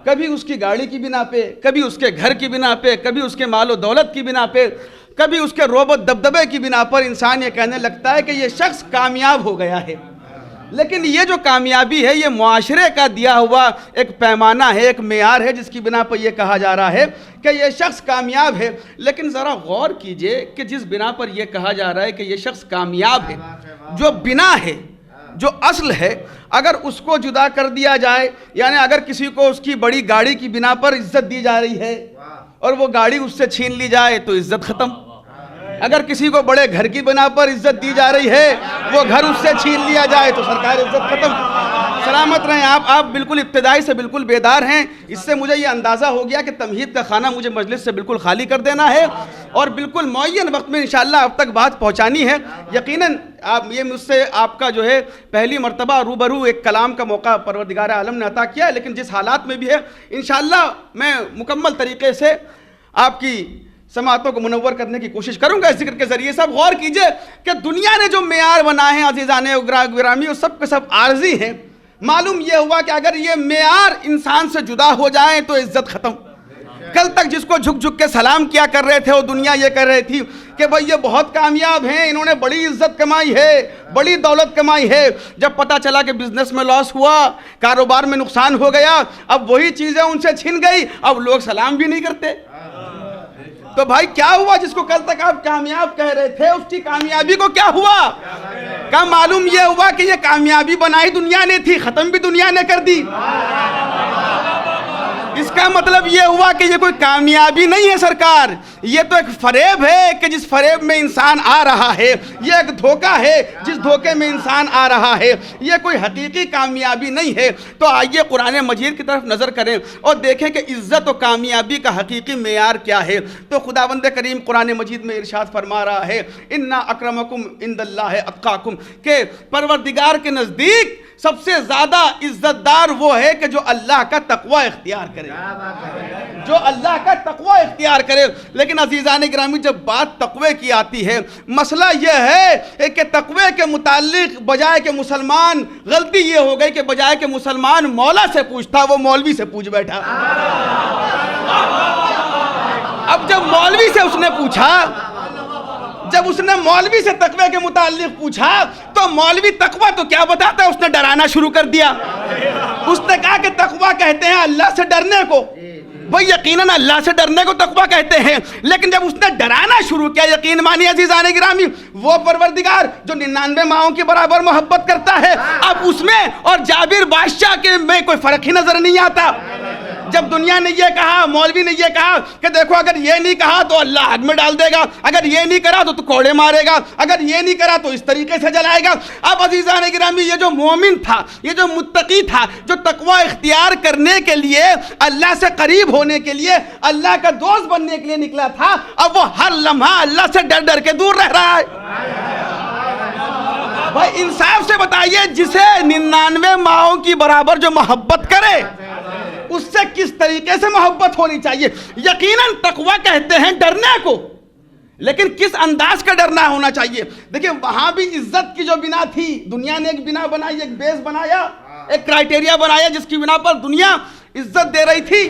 کبھی اس کی گاڑی کی بنا پہ، کبھی اس کے گھر کی بنا پہ، کبھی اس کے مال و دولت کی بنا پہ، کبھی اس کے رعب و دبدبے کی بنا پر انسان یہ کہنے لگتا ہے کہ یہ شخص کامیاب ہو گیا ہے. لیکن یہ جو کامیابی ہے یہ معاشرے کا دیا ہوا ایک پیمانہ ہے، ایک معیار ہے، جس کی بنا پر یہ کہا جا رہا ہے کہ یہ شخص کامیاب ہے. لیکن ذرا غور کیجئے کہ جس بنا پر یہ کہا جا رہا ہے کہ یہ شخص کامیاب ہے، جو بنا ہے، جو اصل ہے، اگر اس کو جدا کر دیا جائے، یعنی اگر کسی کو اس کی بڑی گاڑی کی بنا پر عزت دی جا رہی ہے اور وہ گاڑی اس سے چھین لی جائے تو عزت ختم. اگر کسی کو بڑے گھر کی بنا پر عزت دی جا رہی ہے، وہ گھر اس سے چھین لیا جائے تو سرکار عزت ختم. سلامت رہیں آپ بالکل ابتدائی سے بالکل بیدار ہیں. اس سے مجھے یہ اندازہ ہو گیا کہ تمہید کا کھانا مجھے مجلس سے بالکل خالی کر دینا ہے اور بالکل معین وقت میں انشاءاللہ اب تک بات پہنچانی ہے. یقیناً یہ مجھ سے آپ کا جو ہے پہلی مرتبہ روبرو ایک کلام کا موقع پروردگار عالم نے عطا کیا ہے، لیکن جس حالات میں بھی ہے انشاءاللہ میں مکمل طریقے سے آپ کی سماعتوں کو منور کرنے کی کوشش کروں گا اس ذکر کے ذریعے. سب غور کیجئے کہ دنیا نے جو معیار بنائے ہیں عزیزان گرامی، وہ سب کے سب عارضی ہیں. معلوم یہ ہوا کہ اگر یہ معیار انسان سے جدا ہو جائیں تو عزت ختم. کل تک جس کو جھک جھک کے سلام کیا کر رہے تھے وہ دنیا یہ کر رہی تھی کہ بھئی یہ بہت کامیاب ہیں، انہوں نے بڑی عزت کمائی ہے، بڑی دولت کمائی ہے. جب پتہ چلا کہ بزنس میں لاس ہوا، کاروبار میں نقصان ہو گیا، اب وہی چیزیں ان سے چھن گئی، اب لوگ سلام بھی نہیں کرتے. تو بھائی کیا ہوا؟ جس کو کل تک آپ کامیاب کہہ رہے تھے اس کی کامیابی کو کیا ہوا؟ کیا معلوم یہ ہوا کہ یہ کامیابی بنائی دنیا نے تھی، ختم بھی دنیا نے کر دی. اس کا مطلب یہ ہوا کہ یہ کوئی کامیابی نہیں ہے سرکار، یہ تو ایک فریب ہے کہ جس فریب میں انسان آ رہا ہے، یہ ایک دھوکہ ہے جس دھوکے میں انسان آ رہا ہے، یہ کوئی حقیقی کامیابی نہیں ہے. تو آئیے قرآن مجید کی طرف نظر کریں اور دیکھیں کہ عزت و کامیابی کا حقیقی معیار کیا ہے. تو خداوند کریم قرآن مجید میں ارشاد فرما رہا ہے اِنَّ أَكْرَمَكُمْ عِندَ اللَّهِ أَتْقَاكُمْ، کہ پروردگار کے نزدیک سب سے زیادہ عزت دار وہ ہے کہ جو اللہ کا تقوی اختیار کرے، جو اللہ کا تقوی اختیار کرے. لیکن عزیزان گرامی جب بات تقوی کی آتی ہے، مسئلہ یہ ہے کہ تقوی کے متعلق بجائے کہ مسلمان، غلطی یہ ہو گئی کہ بجائے کہ مسلمان مولا سے پوچھتا وہ مولوی سے پوچھ بیٹھا. اب جب مولوی سے اس نے پوچھا، جب اس نے مولوی سے تقوی کے متعلق پوچھا تو مولوی تقوی تو کیا بتاتا ہے، اس نے ڈرانا شروع کر دیا. اس نے کہا کہ تقوی کہتے ہیں اللہ سے ڈرنے کو. بھئی یقیناً اللہ سے ڈرنے کو تقوی کہتے ہیں، لیکن جب اس نے ڈرانا شروع کیا، یقین مانی عزیزان گرامی، وہ پروردگار جو 99 ماؤں کے برابر محبت کرتا ہے، اب اس میں اور جابر بادشاہ کے میں کوئی فرق ہی نظر نہیں آتا. جب دنیا نے یہ کہا، مولوی نے یہ کہا کہ دیکھو اگر یہ نہیں کہا تو اللہ آگ میں ڈال دے گا، اگر یہ نہیں کرا تو کوڑے مارے گا، اگر یہ نہیں کرا تو اس طریقے سے جلائے گا. اب عزیزان گرامی یہ جو مومن تھا، یہ جو متقی تھا، جو تقوی اختیار کرنے کے لیے، اللہ سے قریب ہونے کے لیے، اللہ کا دوست بننے کے لیے نکلا تھا، اب وہ ہر لمحہ اللہ سے ڈر ڈر کے دور رہ رہا ہے. بھائی انصاف سے بتائیے، جسے 99 ماؤں کی برابر جو محبت کرے اس سے کس طریقے سے محبت ہونی چاہیے. یقیناً تقوی کہتے ہیں ڈرنے کو، لیکن کس انداز کا ڈرنا ہونا چاہیے. دیکھیں وہاں بھی عزت کی جو بنا تھی، دنیا نے ایک بنا بنائی، ایک بیس بنایا، ایک کرائٹیریا بنایا جس کی بنا پر دنیا عزت دے رہی تھی،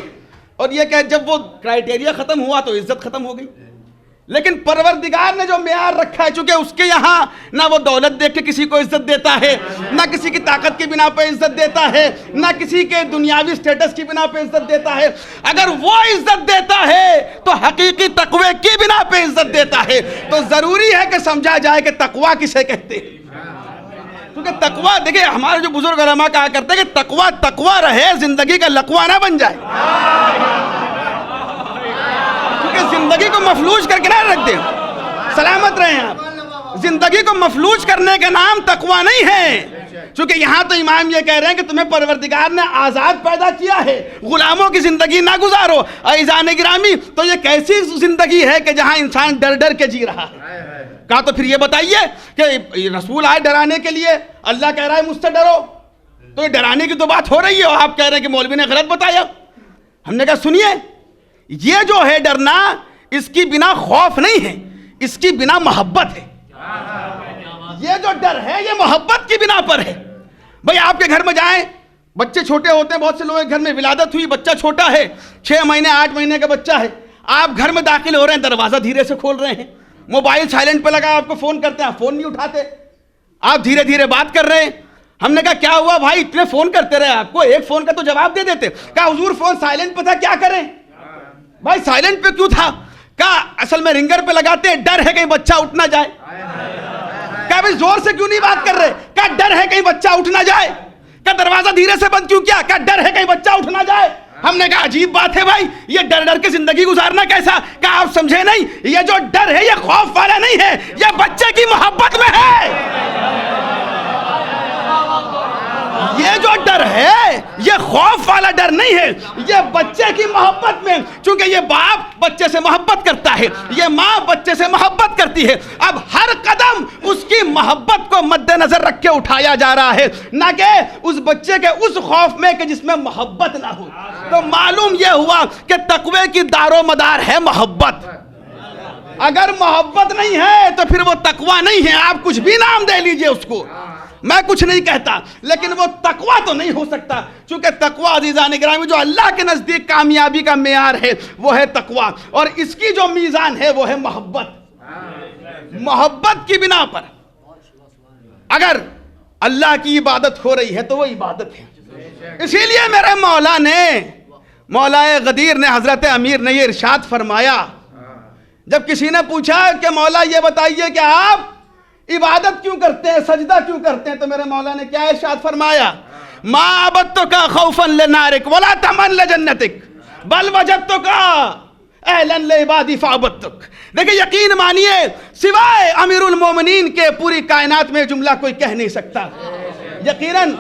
اور یہ کہ جب وہ کرائٹیریا ختم ہوا تو عزت ختم ہو گئی. لیکن پروردگار نے جو معیار رکھا ہے، چونکہ اس کے یہاں نہ وہ دولت دیکھ کے کسی کو عزت دیتا ہے، نہ کسی کی طاقت کی بنا پہ عزت دیتا ہے، نہ کسی کے دنیاوی سٹیٹس کی بنا پہ عزت دیتا ہے. اگر وہ عزت دیتا ہے تو حقیقی تقوی کی بنا پہ عزت دیتا ہے. تو ضروری ہے کہ سمجھا جائے کہ تقوی کسے کہتے ہیں. کیونکہ تقوی، دیکھیں ہمارے جو بزرگ علماء کہا کرتے ہیں کہ تقوی تقوی رہے، زندگی کا لقوہ نہ بن جائے. زندگی کو مفلوج کر کے نہ رکھ دیں. سلامت رہیں آپ. زندگی کو مفلوج کرنے کا نام تقوی نہیں ہے. چونکہ یہاں تو امام یہ کہہ رہے ہیں کہ تمہیں پروردگار نے آزاد پیدا کیا ہے، غلاموں کی زندگی نہ گزارو. عزیزان گرامی تو یہ کیسی زندگی ہے کہ جہاں انسان ڈر ڈر کے جی رہا ہے. کہا تو پھر یہ بتائیے کہ رسول آئے ڈرانے کے لیے، اللہ کہہ رہا ہے مجھ سے ڈرو. تو یہ ڈرانے کی تو بات ہو رہی ہے اور آپ کہہ رہے ہیں کہ مولوی نے غلط بتایا. ہم نے کہا سنیے, یہ جو ہے ڈرنا, اس کی بنا خوف نہیں ہے, اس کی بنا محبت ہے. یہ جو ڈر ہے یہ محبت کی بنا پر ہے. بھئی آپ کے گھر میں جائیں, بچے چھوٹے ہوتے ہیں, بہت سے لوگوں کے گھر میں ولادت ہوئی, بچہ چھوٹا ہے, 6 مہینے 8 مہینے کا بچہ ہے, آپ گھر میں داخل ہو رہے ہیں, دروازہ دھیرے سے کھول رہے ہیں, موبائل سائلنٹ پہ لگا, آپ کو فون کرتے ہیں, فون نہیں اٹھاتے, آپ دھیرے دھیرے بات کر رہے ہیں. ہم نے کہا کیا ہوا بھائی, اتنے فون کرتے رہے, آپ کو ایک فون کا تو جواب دے دیتے. کہا حضور فون سائلنٹ پہ تھا, کیا کریں. بھائی سائلنٹ پہ کیوں تھا؟ کہا اصل میں رنگر پہ لگاتے ہیں, ڈر ہے کہیں بچہ اٹھ نہ جائے. کہا بھائی زور سے کیوں نہیں بات کر رہے؟ کہا ڈر ہے کہیں بچہ اٹھ نہ جائے. کہا دروازہ دھیرے سے بند کیوں کیا؟ کہا ڈر ہے کہیں بچہ اٹھ نہ جائے. ہم نے کہا عجیب بات ہے بھائی, یہ ڈر ڈر کے زندگی گزارنا کیسا؟ کہا آپ سمجھے نہیں, یہ جو ڈر ہے یہ خوف والا نہیں ہے, یہ بچے کی محبت میں ہے. یہ جو ڈر ہے یہ خوف والا ڈر نہیں ہے, یہ بچے کی محبت میں. چونکہ یہ باپ بچے سے محبت کرتا ہے, یہ ماں بچے سے محبت کرتی ہے. اب ہر قدم اس کی محبت کو مد نظر رکھ کے اٹھایا جا رہا ہے, نہ کہ اس بچے کے اس خوف میں کہ جس میں محبت نہ ہو. تو معلوم یہ ہوا کہ تقوی کی دار و مدار ہے محبت. اگر محبت نہیں ہے تو پھر وہ تقوی نہیں ہے. آپ کچھ بھی نام دے لیجئے اس کو, میں کچھ نہیں کہتا, لیکن وہ تقوی تو نہیں ہو سکتا. چونکہ تقوی عزیزان گرامی جو اللہ کے نزدیک کامیابی کا معیار ہے وہ ہے تقوی, اور اس کی جو میزان ہے وہ ہے محبت. محبت کی بنا پر اگر اللہ کی عبادت ہو رہی ہے تو وہ عبادت ہے. اسی لیے میرے مولا نے, مولا غدیر نے, حضرت امیر نے یہ ارشاد فرمایا, جب کسی نے پوچھا کہ مولا یہ بتائیے کہ آپ عبادت کیوں کرتے ہیں, سجدہ کیوں کرتے ہیں, تو میرے مولا نے کیا ارشاد فرمایا, ما عبدتک خوفا لنارک ولا تمن لجنتک بل وجدتک اہلا لعبادی فعبدتک. دیکھیں یقین مانیے, سوائے امیر المومنین کے پوری کائنات میں جملہ کوئی کہہ نہیں سکتا. یقیناً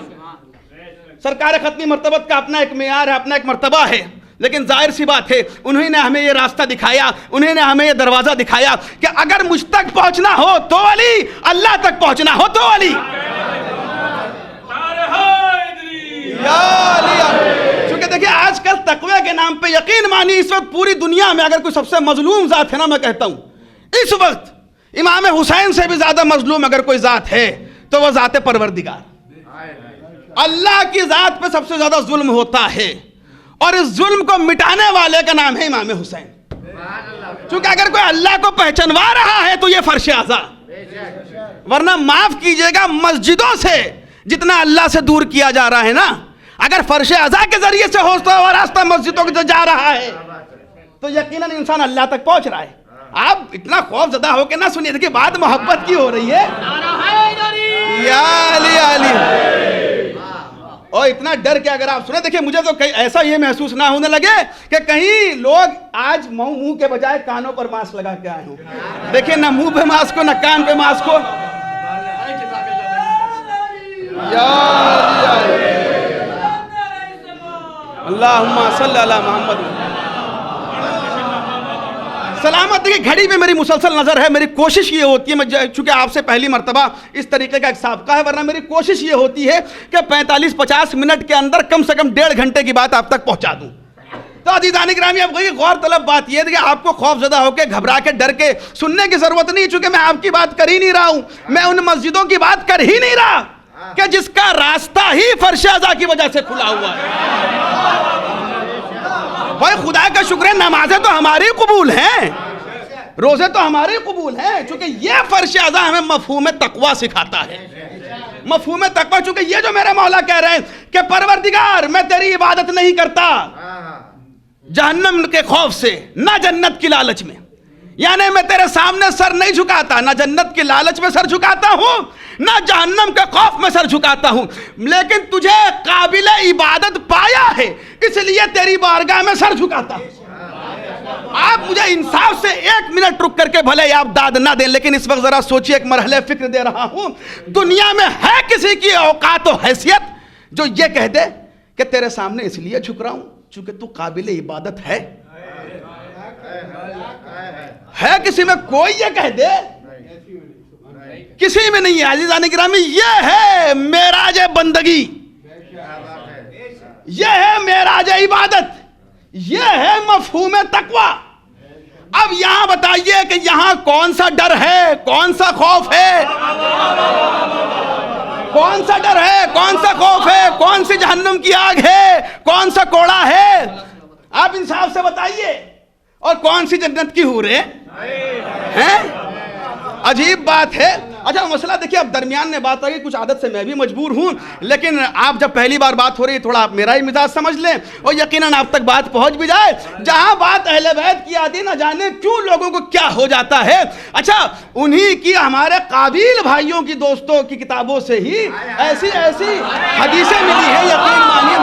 سرکار ختمی مرتبت کا اپنا ایک معیار ہے, اپنا ایک مرتبہ ہے, لیکن ظاہر سی بات ہے انہوں نے ہمیں یہ راستہ دکھایا, انہوں نے ہمیں یہ دروازہ دکھایا کہ اگر مجھ تک پہنچنا ہو تو علی, اللہ تک پہنچنا ہو تو علی. چونکہ دیکھیں آج کل تقوی کے نام پہ یقین مانی اس وقت پوری دنیا میں اگر کوئی سب سے مظلوم ذات ہے نا, میں کہتا ہوں اس وقت امام حسین سے بھی زیادہ مظلوم اگر کوئی ذات ہے تو وہ ذات پروردگار. اللہ کی ذات پہ سب سے زیادہ ظلم ہوتا ہے, اور اس ظلم کو مٹانے والے کا نام ہے امام حسین. چونکہ اگر کوئی اللہ کو پہچانوا رہا ہے تو یہ فرش اعضا, ورنہ معاف کیجئے گا مسجدوں سے جتنا اللہ سے دور کیا جا رہا ہے نا, اگر فرش اعضا کے ذریعے سے ہوتا ہوا راستہ مسجدوں کو جا رہا ہے تو یقیناً انسان اللہ تک پہنچ رہا ہے. آپ اتنا خوف زدہ ہو کے نہ سنیے, دیکھیں بات محبت کی ہو رہی ہے. یا علی علی, اور اتنا ڈر کے اگر آپ سنیں, دیکھیں مجھے تو ایسا یہ محسوس نہ ہونے لگے کہ کہیں لوگ آج منہ کے بجائے کانوں پر ماسک لگا کے آئے ہوں. دیکھیں نہ منہ پہ ماسک ہو نہ کان پہ ماسک ہو. اللہم صلی علی محمد. سلامت. دیکھیں گھڑی میں میری مسلسل نظر ہے, میری کوشش یہ ہوتی ہے, میں چونکہ آپ سے پہلی مرتبہ اس طریقے کا ایک سابقہ ہے, ورنہ میری کوشش یہ ہوتی ہے کہ 45-50 منٹ کے اندر کم سے کم 1.5 گھنٹے کی بات آپ تک پہنچا دوں. تو عزیزان گرامی اب غور طلب بات یہ ہے کہ آپ کو خوف زدہ ہو کے, گھبرا کے, ڈر کے سننے کی ضرورت نہیں, چونکہ میں آپ کی بات کر ہی نہیں رہا ہوں, میں ان مسجدوں کی بات کر ہی نہیں رہا کہ جس کا راستہ ہی فرش اعضا کی وجہ سے کھلا ہوا ہے. بھائی خدا کا شکر ہے, نمازیں تو ہماری قبول ہیں, روزے تو ہمارے قبول ہیں, چونکہ یہ فرش اعضا ہمیں مفہوم تقوی سکھاتا ہے. مفہوم تقوی, چونکہ یہ جو میرے مولا کہہ رہے ہیں کہ پروردگار میں تیری عبادت نہیں کرتا جہنم کے خوف سے, نہ جنت کی لالچ میں, یعنی میں تیرے سامنے سر نہیں جھکاتا, نہ جنت کی لالچ میں سر جھکاتا ہوں نہ جہنم کے خوف میں سر جھکاتا ہوں, لیکن تجھے قابل عبادت پایا ہے اس لیے تیری بارگاہ میں سر جھکاتا ہوں. آپ مجھے انصاف سے 1 منٹ رک کر کے بھلے آپ داد نہ دیں, لیکن اس وقت ذرا سوچئے, ایک مرحلے فکر دے رہا ہوں, دنیا میں ہے کسی کی اوقات و حیثیت جو یہ کہہ دے کہ تیرے سامنے اس لیے جھک رہا ہوں چونکہ تو قابل عبادت ہے؟ ہے کسی میں کوئی یہ کہہ دے؟ کسی میں نہیں ہے. عزیزان گرامی, یہ ہے معراج بندگی, یہ ہے معراج عبادت، یہ ہے مفہوم تقوی۔ اب یہاں بتائیے کہ یہاں کون سا ڈر ہے، کون سا خوف ہے؟ کون سا ڈر ہے، کون سا خوف ہے، کون سی جہنم کی آگ ہے، کون سا کوڑا ہے؟ آپ انصاف سے بتائیے۔ اور کون سی جنت کی حوریں ہیں؟ عجیب بات ہے۔ اچھا مسئلہ دیکھیے، اب درمیان میں بات آئی، کچھ عادت سے میں بھی مجبور ہوں، لیکن آپ جب پہلی بار بات ہو رہی ہے تھوڑا آپ میرا ہی مزاج سمجھ لیں، اور یقیناً آپ تک بات پہنچ بھی جائے۔ جہاں بات اہل بیت کی آتی نہ جانے کیوں لوگوں کو کیا ہو جاتا ہے۔ اچھا انہی کی ہمارے قابیل بھائیوں کی دوستوں کی کتابوں سے ہی ایسی ایسی حدیثیں ملی ہیں، یقین مانیے،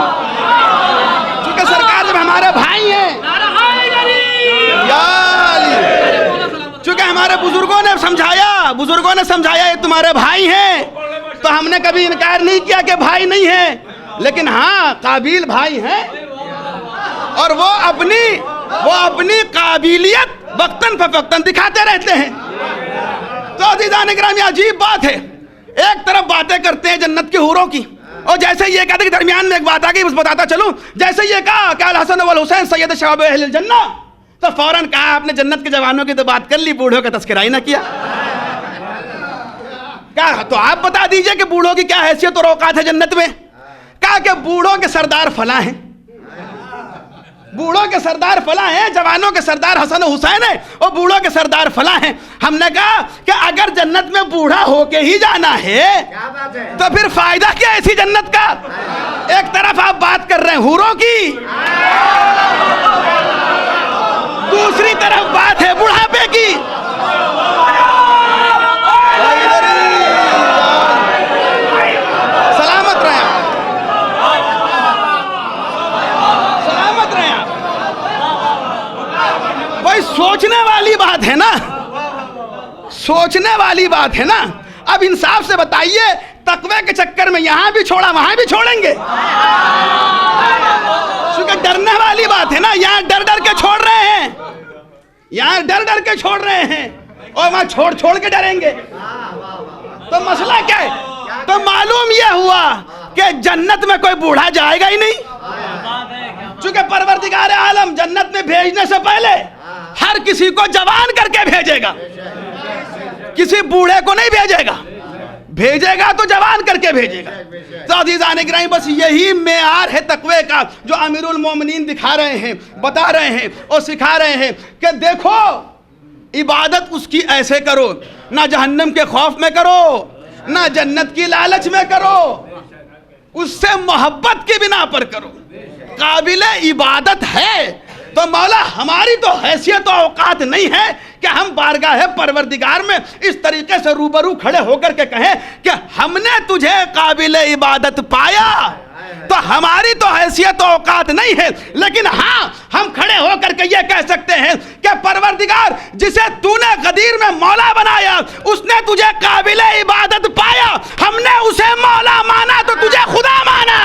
چونکہ سرکار جب ہمارے بھائی ہیں، چونکہ ہمارے بزرگوں نے سمجھایا یہ تمہارے بھائی ہیں، تو ہم نے کبھی انکار نہیں کیا کہ بھائی نہیں ہیں، لیکن ہاں قابیل بھائی ہیں، اور وہ اپنی قابلیت وقتاً فوقتاً دکھاتے رہتے ہیں۔ تو عزیزان گرامی عجیب بات ہے، ایک طرف باتیں کرتے ہیں جنت کی حوروں کی، اور جیسے یہ کہتے کہ درمیان میں ایک بات آ گئی، بس بتاتا چلوں، جیسے یہ کہا کہ الحسن والحسین سید شباب اہل الجنہ، تو فوراً کہا آپ نے جنت کے جوانوں کی تو بات کر لی، بوڑھوں کا تذکرہ ہی نہ کیا۔ کہا تو آپ بتا دیجئے کہ بوڑھوں کی کیا حیثیت اور اوقات ہے جنت میں۔ کہا کہ بوڑھوں کے سردار فلاں ہیں، بوڑھوں کے سردار فلاں ہیں، جوانوں کے سردار حسن و حسین ہیں، اور بوڑھوں کے سردار فلاں ہیں۔ ہم نے کہا کہ اگر جنت میں بوڑھا ہو کے ہی جانا ہے تو پھر فائدہ کیا ایسی جنت کا؟ ایک طرف آپ بات کر رہے ہیں حوروں کی، دوسری طرف بات ہے بڑھاپے کی۔ سلامت رہیں آپ، سلامت رہیں آپ۔ بھائی سوچنے والی بات ہے نا، سوچنے والی بات ہے نا۔ اب انصاف سے بتائیے، تقوی کے چکر میں یہاں بھی چھوڑا وہاں بھی چھوڑیں گے؟ کیونکہ ڈرنے والی بات ہے نا، یہاں ڈر ڈر کے چھوڑ رہے ہیں، یہاں ڈر ڈر کے چھوڑ رہے ہیں، اور وہاں چھوڑ چھوڑ کے ڈریں گے۔ تو مسئلہ کیا ہے؟ تو معلوم یہ ہوا کہ جنت میں کوئی بوڑھا جائے گا ہی نہیں، چونکہ پروردگار عالم جنت میں بھیجنے سے پہلے ہر کسی کو جوان کر کے بھیجے گا، کسی بوڑھے کو نہیں بھیجے گا، بھیجے گا تو جوان کر کے بھیجے گا۔ تو عزیزان گرامی بس یہی معیار ہے تقوی کا جو امیر المومنین دکھا رہے ہیں، بتا رہے ہیں اور سکھا رہے ہیں کہ دیکھو عبادت اس کی ایسے کرو، نہ جہنم کے خوف میں کرو، نہ جنت کی لالچ میں کرو، اس سے محبت کی بنا پر کرو۔ قابل عبادت ہے تو مولا ہماری تو حیثیت و اوقات نہیں ہے کہ ہم بارگاہ پروردگار میں اس طریقے سے روبرو کھڑے ہو کر کے کہیں کہ ہم نے تجھے قابل عبادت پایا، تو ہماری تو حیثیت و اوقات نہیں ہے، لیکن ہاں ہم کھڑے ہو کر کے یہ کہہ سکتے ہیں کہ پروردگار جسے تو نے غدیر میں مولا بنایا، اس نے تجھے قابل عبادت پایا، ہم نے اسے مولا مانا تو تجھے خدا مانا۔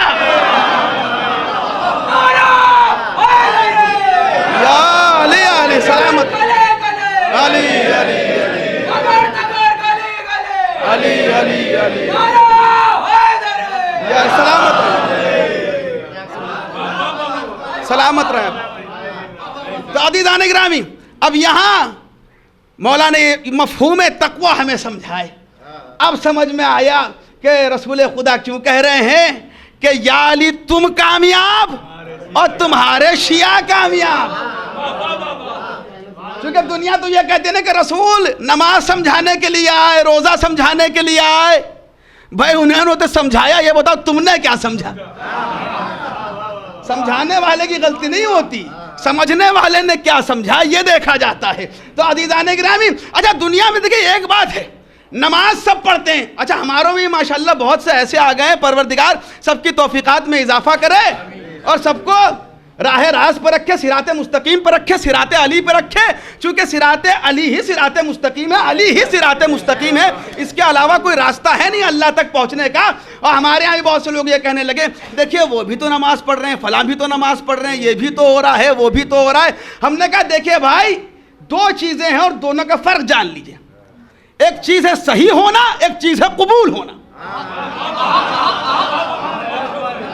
یا علی علی سلامت، علی علی علی علی علی یا سلامت سلامت رہے۔ تو عزیزان گرامی اب یہاں مولا نے مفہوم تقوی ہمیں سمجھائے۔ اب سمجھ میں آیا کہ رسول خدا کیوں کہہ رہے ہیں کہ یا علی تم کامیاب اور تمہارے شیعہ کامیاب۔ کیونکہ دنیا تو یہ کہتے ہیں کہ رسول نماز سمجھانے کے لیے آئے، روزہ سمجھانے کے لیے آئے۔ بھائی انہوں نے تو سمجھایا، یہ بتاؤ تم نے کیا سمجھا؟ سمجھانے والے کی غلطی نہیں ہوتی، سمجھنے والے نے کیا سمجھا یہ دیکھا جاتا ہے۔ تو عزیزان گرامی اچھا دنیا میں دیکھیں ایک بات ہے، نماز سب پڑھتے ہیں، اچھا ہماروں میں ماشاءاللہ بہت سے ایسے آ گئے ہیں، پروردگار سب کی توفیقات میں اضافہ کرے اور سب کو راہ راست پر رکھے، صراط مستقیم پر رکھے، صراط علی پر رکھے، چونکہ صراط علی ہی صراط مستقیم ہے، علی ہی صراط مستقیم ہے، اس کے علاوہ کوئی راستہ ہے نہیں اللہ تک پہنچنے کا۔ اور ہمارے یہاں بھی بہت سے لوگ یہ کہنے لگے دیکھیے وہ بھی تو نماز پڑھ رہے ہیں، فلاں بھی تو نماز پڑھ رہے ہیں، یہ بھی تو ہو رہا ہے، وہ بھی تو ہو رہا ہے۔ ہم نے کہا دیکھیے بھائی دو چیزیں ہیں اور دونوں کا فرق جان لیجئے، ایک چیز ہے صحیح ہونا، ایک چیز ہے قبول ہونا۔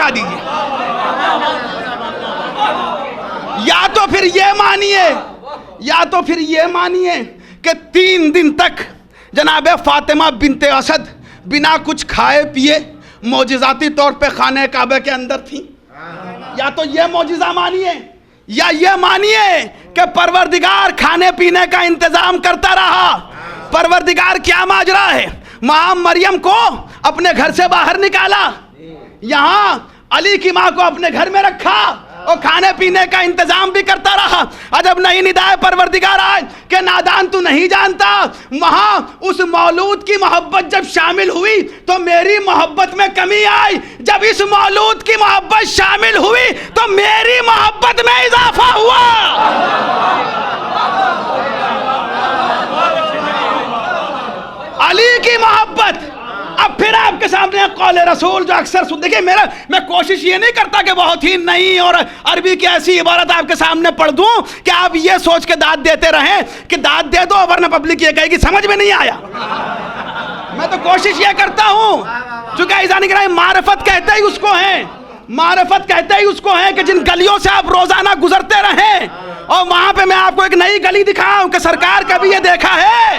دکھا دیجیے. یا تو پھر یہ مانیے کہ 3 دن تک جناب فاطمہ بنت اسد بنا کچھ کھائے پیے معجزاتی طور پہ خانہ کعبہ کے اندر تھیں. یا تو یہ معجزہ مانیے یا یہ مانیے کہ پروردگار کھانے پینے کا انتظام کرتا رہا. پروردگار کیا ماجرا ہے؟ ماں مریم کو اپنے گھر سے باہر نکالا, یہاں علی کی ماں کو اپنے گھر میں رکھا اور کھانے پینے کا انتظام بھی کرتا رہا. عجب نہیں ندائے پروردگار آئے کہ نادان تو نہیں جانتا, وہاں اس مولود کی محبت جب شامل ہوئی تو میری محبت میں کمی آئی, جب اس مولود کی محبت شامل ہوئی تو میری محبت میں اضافہ ہوا. علی کی محبت. اب پھر آپ کے سامنے قول رسول جو اکثر دیکھیں, میں کوشش یہ نہیں کرتا کہ بہت ہی نئی اور عربی کی ایسی عبارت آپ کے سامنے پڑھ دوں کہ آپ یہ سوچ کے داد دیتے رہیں کہ داد دے دو ورنہ پبلک یہ کہے گی سمجھ میں نہیں آیا. میں تو کوشش یہ کرتا ہوں, چونکہ عزیزان کرام معرفت کہتے ہی اس کو ہیں, معرفت کہتے ہی اس کو ہیں کہ جن گلیوں سے آپ روزانہ گزرتے رہیں اور وہاں پہ میں آپ کو ایک نئی گلی دکھاؤں کہ سرکار کبھی یہ دیکھا ہے,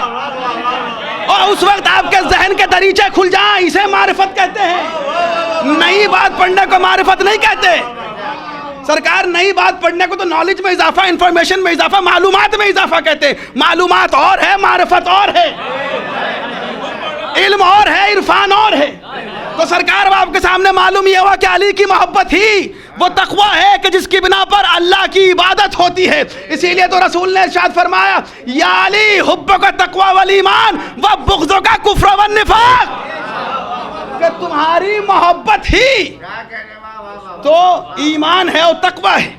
اور اس وقت آپ کے ذہن کے دریچے کھل جائیں, اسے معرفت کہتے ہیں. نئی بات پڑھنے کو معرفت نہیں کہتے. سرکار نئی بات پڑھنے کو تو نالج میں اضافہ, انفارمیشن میں اضافہ, معلومات میں اضافہ کہتے ہیں. معلومات اور ہے, معرفت اور ہے, علم اور ہے, عرفان اور ہے. تو سرکار اب آپ کے سامنے معلوم یہ ہوا کہ علی کی محبت ہی وہ تقوی ہے کہ جس کی بنا پر اللہ کی عبادت ہوتی ہے. اسی لیے تو رسول نے ارشاد فرمایا یا علی حبک تقوی والایمان و بغضک کفر والنفاق, کہ تمہاری محبت ہی تو ایمان ہے اور تقوی ہے.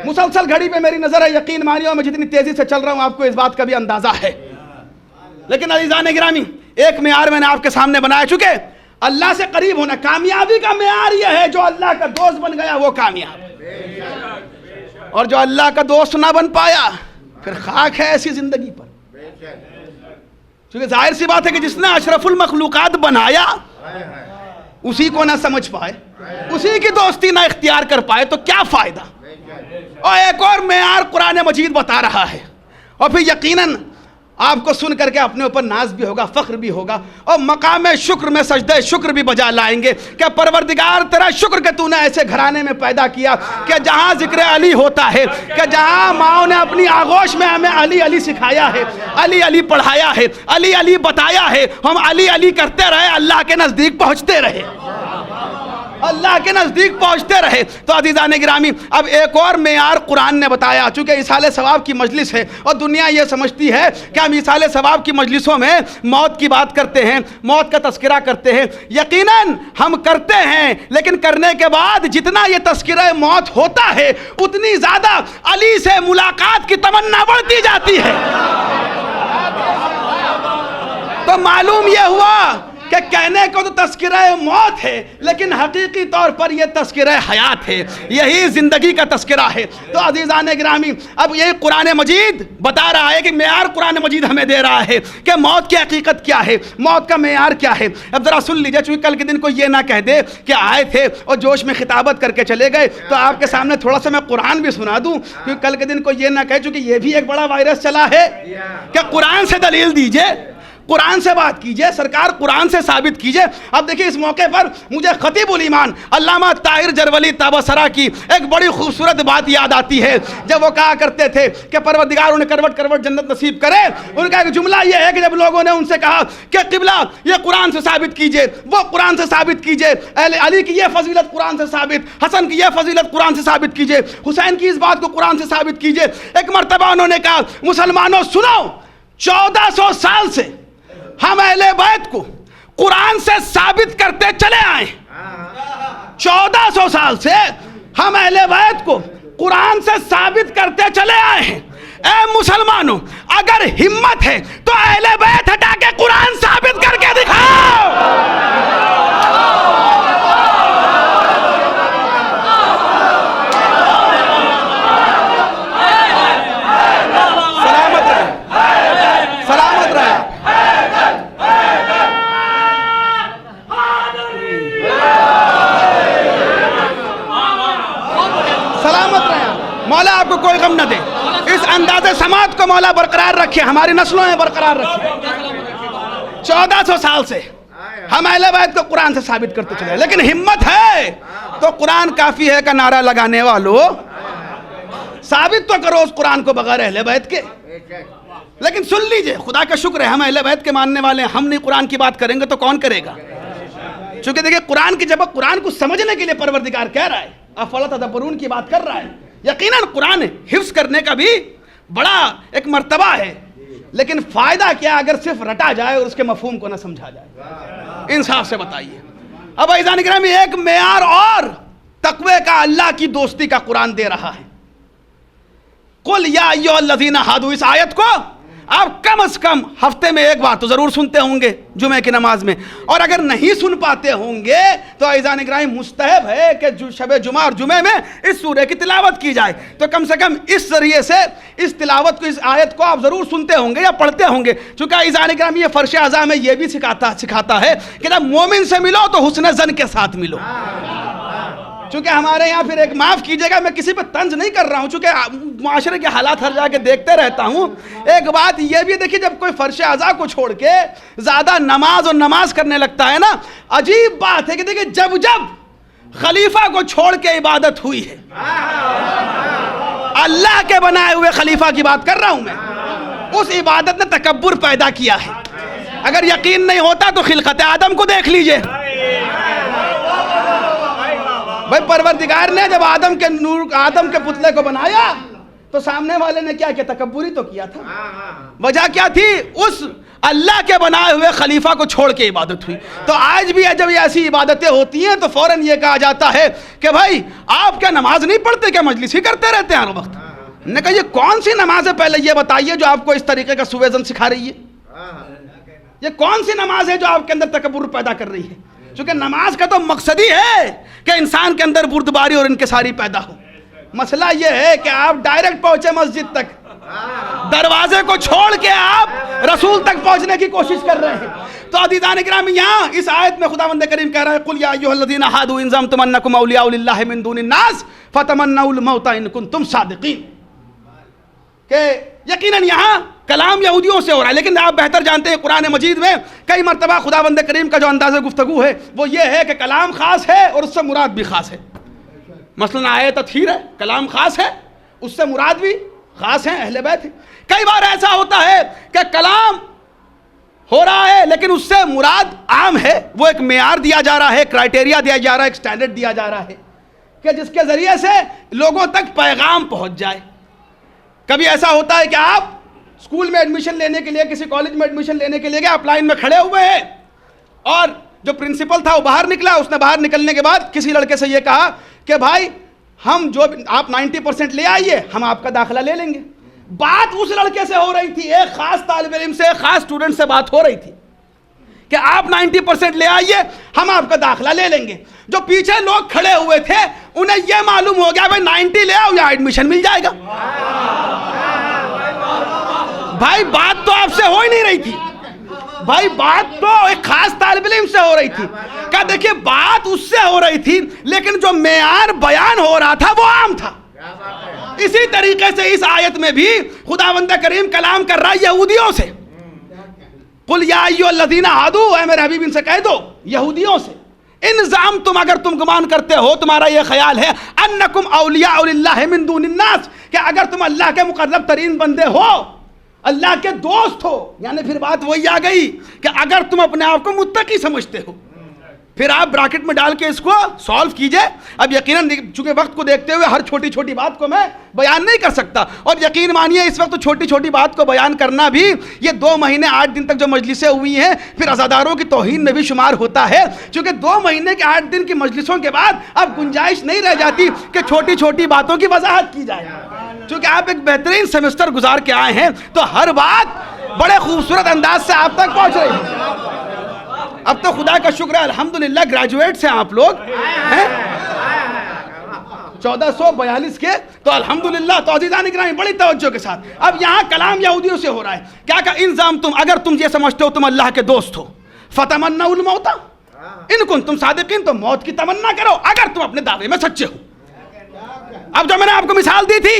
مسلسل گھڑی پہ میری نظر ہے, یقین مانیے میں جتنی تیزی سے چل رہا ہوں آپ کو اس بات کا بھی اندازہ ہے. لیکن عزیزان گرامی ایک معیار میں نے آپ کے سامنے بنایا, چونکہ اللہ سے قریب ہونا, کامیابی کا معیار یہ ہے جو اللہ کا دوست بن گیا وہ کامیاب, اور جو اللہ کا دوست نہ بن پایا پھر خاک ہے ایسی زندگی پر. کیونکہ ظاہر سی بات ہے کہ جس نے اشرف المخلوقات بنایا اسی کو نہ سمجھ پائے, اسی کی دوستی نہ اختیار کر پائے تو کیا فائدہ. اور ایک اور معیار قرآن مجید بتا رہا ہے, اور پھر یقیناً آپ کو سن کر کے اپنے اوپر ناز بھی ہوگا, فخر بھی ہوگا, اور مقام شکر میں سجدہ شکر بھی بجا لائیں گے کہ پروردگار تیرا شکر کہ تو نے ایسے گھرانے میں پیدا کیا کہ جہاں ذکر علی ہوتا ہے, کہ جہاں ماؤں نے اپنی آغوش میں ہمیں علی علی سکھایا ہے, علی علی پڑھایا ہے, علی علی بتایا ہے, ہم علی علی کرتے رہے, اللہ کے نزدیک پہنچتے رہے, اللہ کے نزدیک پہنچتے رہے. تو عزیزان گرامی اب ایک اور معیار قرآن نے بتایا, چونکہ ایصال ثواب کی مجلس ہے اور دنیا یہ سمجھتی ہے کہ ہم ایصال ثواب کی مجلسوں میں موت کی بات کرتے ہیں, موت کا تذکرہ کرتے ہیں. یقیناً ہم کرتے ہیں, لیکن کرنے کے بعد جتنا یہ تذکرہ موت ہوتا ہے اتنی زیادہ علی سے ملاقات کی تمنا بڑھتی جاتی ہے. تو معلوم یہ ہوا کہ کہنے کو تو تذکرہ موت ہے لیکن حقیقی طور پر یہ تذکرہ حیات ہے, یہی زندگی کا تذکرہ ہے. تو عزیزان گرامی اب یہ قرآن مجید بتا رہا ہے کہ معیار قرآن مجید ہمیں دے رہا ہے کہ موت کی حقیقت کیا ہے, موت کا معیار کیا ہے. اب ذرا سن لیجیے, چونکہ کل کے دن کو یہ نہ کہہ دے کہ آئے تھے اور جوش میں خطابت کر کے چلے گئے, تو آپ کے سامنے تھوڑا سا میں قرآن بھی سنا دوں, کیونکہ کل کے دن کو یہ نہ کہے, چونکہ یہ بھی ایک بڑا وائرس چلا ہے کہ قرآن سے دلیل دیجئے, قرآن سے بات کیجئے, سرکار قرآن سے ثابت کیجئے. اب دیکھیں اس موقع پر مجھے خطیب الایمان علامہ طاہر جرولی تابصرہ کی ایک بڑی خوبصورت بات یاد آتی ہے, جب وہ کہا کرتے تھے کہ پروردگار انہیں کروٹ کروٹ جنت نصیب کرے. ان کا ایک جملہ یہ ہے کہ جب لوگوں نے ان سے کہا کہ قبلہ یہ قرآن سے ثابت کیجئے, وہ قرآن سے ثابت کیجئے, اہل علی کی یہ فضیلت قرآن سے ثابت, حسن کی یہ فضیلت قرآن سے ثابت کیجئے, حسین کی اس بات کو قرآن سے ثابت کیجئے. ایک مرتبہ انہوں نے کہا مسلمانوں سنو, 1400 سال سے ہم اہل بیت کو قرآن سے ثابت کرتے چلے آئے, 1400 سال سے ہم اہل بیت کو قرآن سے ثابت کرتے چلے آئے ہیں. اے مسلمانوں اگر ہمت ہے تو اہل بیت ہٹا کے قرآن ثابت کر کے دکھاؤ. سلامت رہے. آپ کو کوئی غم نہ دے. اس انداز سماعت کو مولا برقرار رکھے, ہماری نسلوں میں برقرار رکھے. 1400 سال سے ہم اہل بیت کو قرآن سے ثابت کرتے چلے, لیکن ہمت ہے تو قرآن کافی ہے کا نعرہ لگانے والوں ثابت تو کرو اس قرآن کو بغیر اہل بیت کے. لیکن سن لیجئے, خدا کا شکر ہے ہم اہل بیت کے ماننے والے ہیں, ہم نہیں قرآن کی بات کریں گے تو کون کرے گا؟ چونکہ دیکھیں قرآن کی, جب قرآن کو سمجھنے کے لیے پروردگار کہہ رہا ہے, افلا تدبرون کی بات کر رہا ہے, یقیناً قرآن حفظ کرنے کا بھی بڑا ایک مرتبہ ہے, لیکن فائدہ کیا اگر صرف رٹا جائے اور اس کے مفہوم کو نہ سمجھا جائے؟ انصاف سے بتائیے. اب عزیزان گرامی, ایک معیار اور تقوی کا اللہ کی دوستی کا قرآن دے رہا ہے. قل یا ایھا الذین ھادوا, اس آیت کو آپ کم از کم ہفتے میں ایک بار تو ضرور سنتے ہوں گے جمعہ کی نماز میں, اور اگر نہیں سن پاتے ہوں گے تو عزیزان گرامی مستحب ہے کہ شب جمعہ اور جمعہ میں اس سورہ کی تلاوت کی جائے. تو کم سے کم اس ذریعے سے اس تلاوت کو, اس آیت کو آپ ضرور سنتے ہوں گے یا پڑھتے ہوں گے, چونکہ عزیزان گرامی یہ فرش اعظم میں یہ بھی سکھاتا ہے کہ جب مومن سے ملو تو حسن ظن کے ساتھ ملو. چونکہ ہمارے یہاں پھر ایک معاف کیجئے گا, میں کسی پہ طنز نہیں کر رہا ہوں, چونکہ معاشرے کے حالات ہر جا کے دیکھتے رہتا ہوں. ایک بات یہ بھی دیکھیے, جب کوئی فرش اعضاء کو چھوڑ کے زیادہ نماز کرنے لگتا ہے نا, عجیب بات ہے کہ دیکھیے جب خلیفہ کو چھوڑ کے عبادت ہوئی ہے, اللہ کے بنائے ہوئے خلیفہ کی بات کر رہا ہوں میں, اس عبادت نے تکبر پیدا کیا ہے. اگر یقین نہیں ہوتا تو خلقت آدم کو دیکھ لیجئے. بھائی پروردگار نے جب آدم کے پتلے کو بنایا تو سامنے والے نے کیا تکبری تو کیا تھا. وجہ کیا تھی؟ اس اللہ کے بنائے ہوئے خلیفہ کو چھوڑ کے عبادت ہوئی. تو آج بھی جب یہ ایسی عبادتیں ہوتی ہیں تو فوراً یہ کہا جاتا ہے کہ بھائی آپ کیا نماز نہیں پڑھتے, کیا مجلس ہی کرتے رہتے ہیں ہر وقت؟ نے کہا یہ کون سی نماز ہے پہلے یہ بتائیے جو آپ کو اس طریقے کا سوء ظن سکھا رہی ہے؟ یہ کون سی نماز ہے جو آپ کے اندر تکبر پیدا کر رہی ہے؟ چونکہ نماز کا تو مقصد ہی ہے کہ انسان کے اندر بردباری اور انکساری پیدا ہو. مسئلہ یہ ہے کہ آپ ڈائریکٹ پہنچے مسجد تک, دروازے کو چھوڑ کے آپ رسول تک پہنچنے کی کوشش کر رہے ہیں. تو عزیزان کرام, یہاں اس آیت میں خداوند کریم کہہ رہا ہے قل یا ایھا الذین ھادوا ان زعمتم انکم اولیاء للہ من دون الناس فتمنوا الموت ان کنتم صادقین. کہ یقیناً یہاں کلام یہودیوں سے ہو رہا ہے, لیکن آپ بہتر جانتے ہیں قرآن مجید میں کئی مرتبہ خداوند کریم کا جو انداز گفتگو ہے وہ یہ ہے کہ کلام خاص ہے اور اس سے مراد بھی خاص ہے. مثلا آیت تطہیر ہے, کلام خاص ہے, اس سے مراد بھی خاص ہیں, اہل بیت ہیں. کئی بار ایسا ہوتا ہے کہ کلام ہو رہا ہے لیکن اس سے مراد عام ہے, وہ ایک معیار دیا جا رہا ہے, کرائٹیریا دیا جا رہا ہے, ایک سٹینڈرڈ دیا جا رہا ہے کہ جس کے ذریعے سے لوگوں تک پیغام پہنچ جائے. کبھی ایسا ہوتا ہے کہ آپ اسکول میں ایڈمیشن لینے کے لیے, کسی کالج میں ایڈمیشن لینے کے لیے گئے, آپ لائن میں کھڑے ہوئے ہیں اور جو پرنسپل تھا وہ باہر نکلا. اس نے باہر نکلنے کے بعد کسی لڑکے سے یہ کہا کہ بھائی ہم جو آپ 90% لے آئیے, ہم آپ کا داخلہ لے لیں گے. بات اس لڑکے سے ہو رہی تھی, ایک خاص طالب علم سے, ایک خاص اسٹوڈنٹ سے بات ہو رہی تھی کہ آپ 90% لے آئیے, ہم آپ کا داخلہ لے لیں گے. جو پیچھے لوگ کھڑے ہوئے تھے انہیں یہ معلوم ہو گیا بھائی 90 لے آؤ یا ایڈمیشن مل جائے گا. بھائی بات تو آپ سے ہو ہی نہیں رہی تھی, بھائی بات تو ایک خاص طالب علم سے ہو رہی تھی. کہا دیکھیے بات اس سے ہو رہی تھی لیکن جو معیار بیان ہو رہا تھا وہ عام تھا. اسی طریقے سے اس آیت میں بھی خداوند کریم کلام کر رہا ہے یہودیوں سے. قل یا ایھا الذین ھادوا, اے میرے حبیب ان سے کہہ دو یہودیوں سے, ان زعمتم, اگر تم گمان کرتے ہو, تمہارا یہ خیال ہے, انکم اولیاء للہ من دون الناس, کہ اگر تم اللہ کے مقرب ترین بندے ہو, اللہ کے دوست ہو, یعنی پھر بات وہی آ گئی کہ اگر تم اپنے آپ کو متقی سمجھتے ہو, پھر آپ براکٹ میں ڈال کے اس کو سالو کیجئے. اب یقیناً چونکہ وقت کو دیکھتے ہوئے ہر چھوٹی چھوٹی بات کو میں بیان نہیں کر سکتا, اور یقین مانیے اس وقت چھوٹی چھوٹی بات کو بیان کرنا بھی یہ 2 مہینے 8 دن تک جو مجلسیں ہوئی ہیں پھر عزاداروں کی توہین میں بھی شمار ہوتا ہے. چونکہ 2 مہینے کے 8 دن کی مجلسوں کے بعد اب گنجائش نہیں رہ جاتی کہ چھوٹی چھوٹی باتوں کی وضاحت کی جائے. چونکہ آپ ایک بہترین سیمسٹر گزار کے آئے ہیں تو ہر بات بڑے خوبصورت انداز سے آپ تک پہنچ رہی ہے. اب تو خدا کا شکر ہے الحمدللہ گریجویٹس ہیں آپ لوگ, 1442 کے, تو الحمدللہ. تو عزیزان گرامی بڑی توجہ کے ساتھ اب یہاں کلام یہودیوں سے ہو رہا ہے. کیا کہا, ان زعمتم, اگر تم یہ سمجھتے ہو تم اللہ کے دوست ہو, فتمنوا الموت ان کنتم صادقین, تو موت کی تمنا کرو اگر تم اپنے دعوے میں سچے ہو. اب جو میں نے آپ کو مثال دی تھی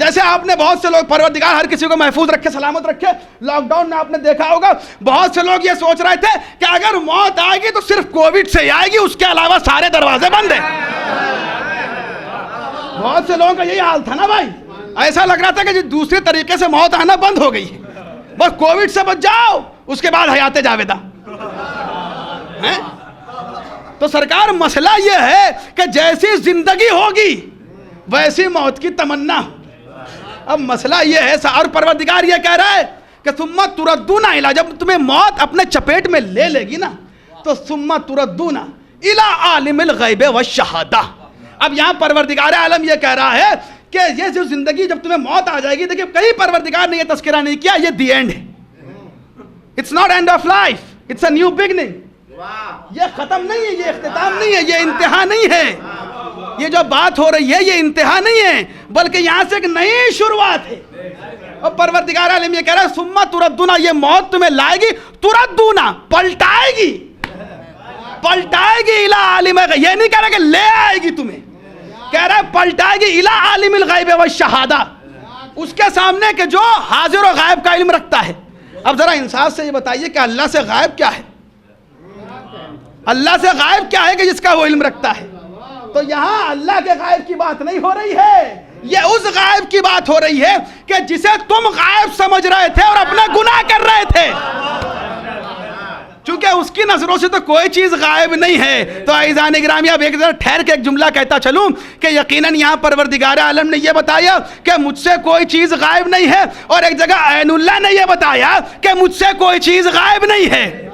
جیسے آپ نے بہت سے لوگ، پروردگار ہر کسی کو محفوظ رکھے، سلامت رکھے، لاک ڈاؤن میں آپ نے دیکھا ہوگا بہت سے لوگ یہ سوچ رہے تھے کہ اگر موت آئے گی تو صرف کووڈ سے ہی آئے گی، اس کے علاوہ سارے دروازے بند ہیں. بہت سے لوگوں کا یہی حال تھا نا بھائی. ایسا لگ رہا تھا کہ دوسرے طریقے سے موت آنا بند ہو گئی، بس کووڈ سے بچ جاؤ، اس کے بعد حیات جاویدہ. تو سرکار مسئلہ یہ ہے کہ جیسی زندگی ہوگی ویسی موت کی تمنا. اب مسئلہ یہ ہے، اور پروردگار یہ کہہ رہا ہے کہ ثم تردون الی، جب تمہیں موت اپنے چپیٹ میں لے لے گی نا تو ثم تردون الی عالم الغیب والشہادہ. اب یہاں پروردگار عالم یہ کہہ رہا ہے کہ یہ جو زندگی جب تمہیں موت آ جائے گی، دیکھیں کہیں پروردگار نے یہ تذکرہ نہیں کیا یہ دی اینڈ ہے. It's not end of life, it's a new beginning. یہ ختم نہیں ہے، یہ اختتام نہیں ہے، یہ انتہا نہیں ہے. یہ جو بات ہو رہی ہے یہ انتہا نہیں ہے، بلکہ یہاں سے ایک نئی شروعات ہے. اور پروردگار عالم یہ کہہ رہا ہے ثم تردون، یہ موت تمہیں لائے گی، تردون پلٹائے گی، پلٹائے گی الی عالم، یہ نہیں کہہ رہا کہ لے آئے گی تمہیں، کہہ رہا ہے پلٹائے گی الی عالم الغیب والشہادہ، اس کے سامنے کہ جو حاضر و غائب کا علم رکھتا ہے. اب ذرا انصاف سے یہ بتائیے کہ اللہ سے غائب کیا ہے؟ اللہ سے غائب کیا ہے کہ جس کا وہ علم رکھتا ہے؟ تو یہاں اللہ کے غائب کی بات نہیں ہو رہی ہے، یہ اس غائب کی بات ہو رہی ہے کہ جسے تم غائب سمجھ رہے تھے اور اپنا گناہ کر رہے تھے. چونکہ اس کی نظروں سے تو کوئی چیز غائب نہیں ہے. تو عزیزان گرامی، اب ایک ذرا ٹھہر کے ایک جملہ کہتا چلوں کہ یقیناً یہاں پروردگار عالم نے یہ بتایا کہ مجھ سے کوئی چیز غائب نہیں ہے، اور ایک جگہ عین اللہ نے یہ بتایا کہ مجھ سے کوئی چیز غائب نہیں ہے،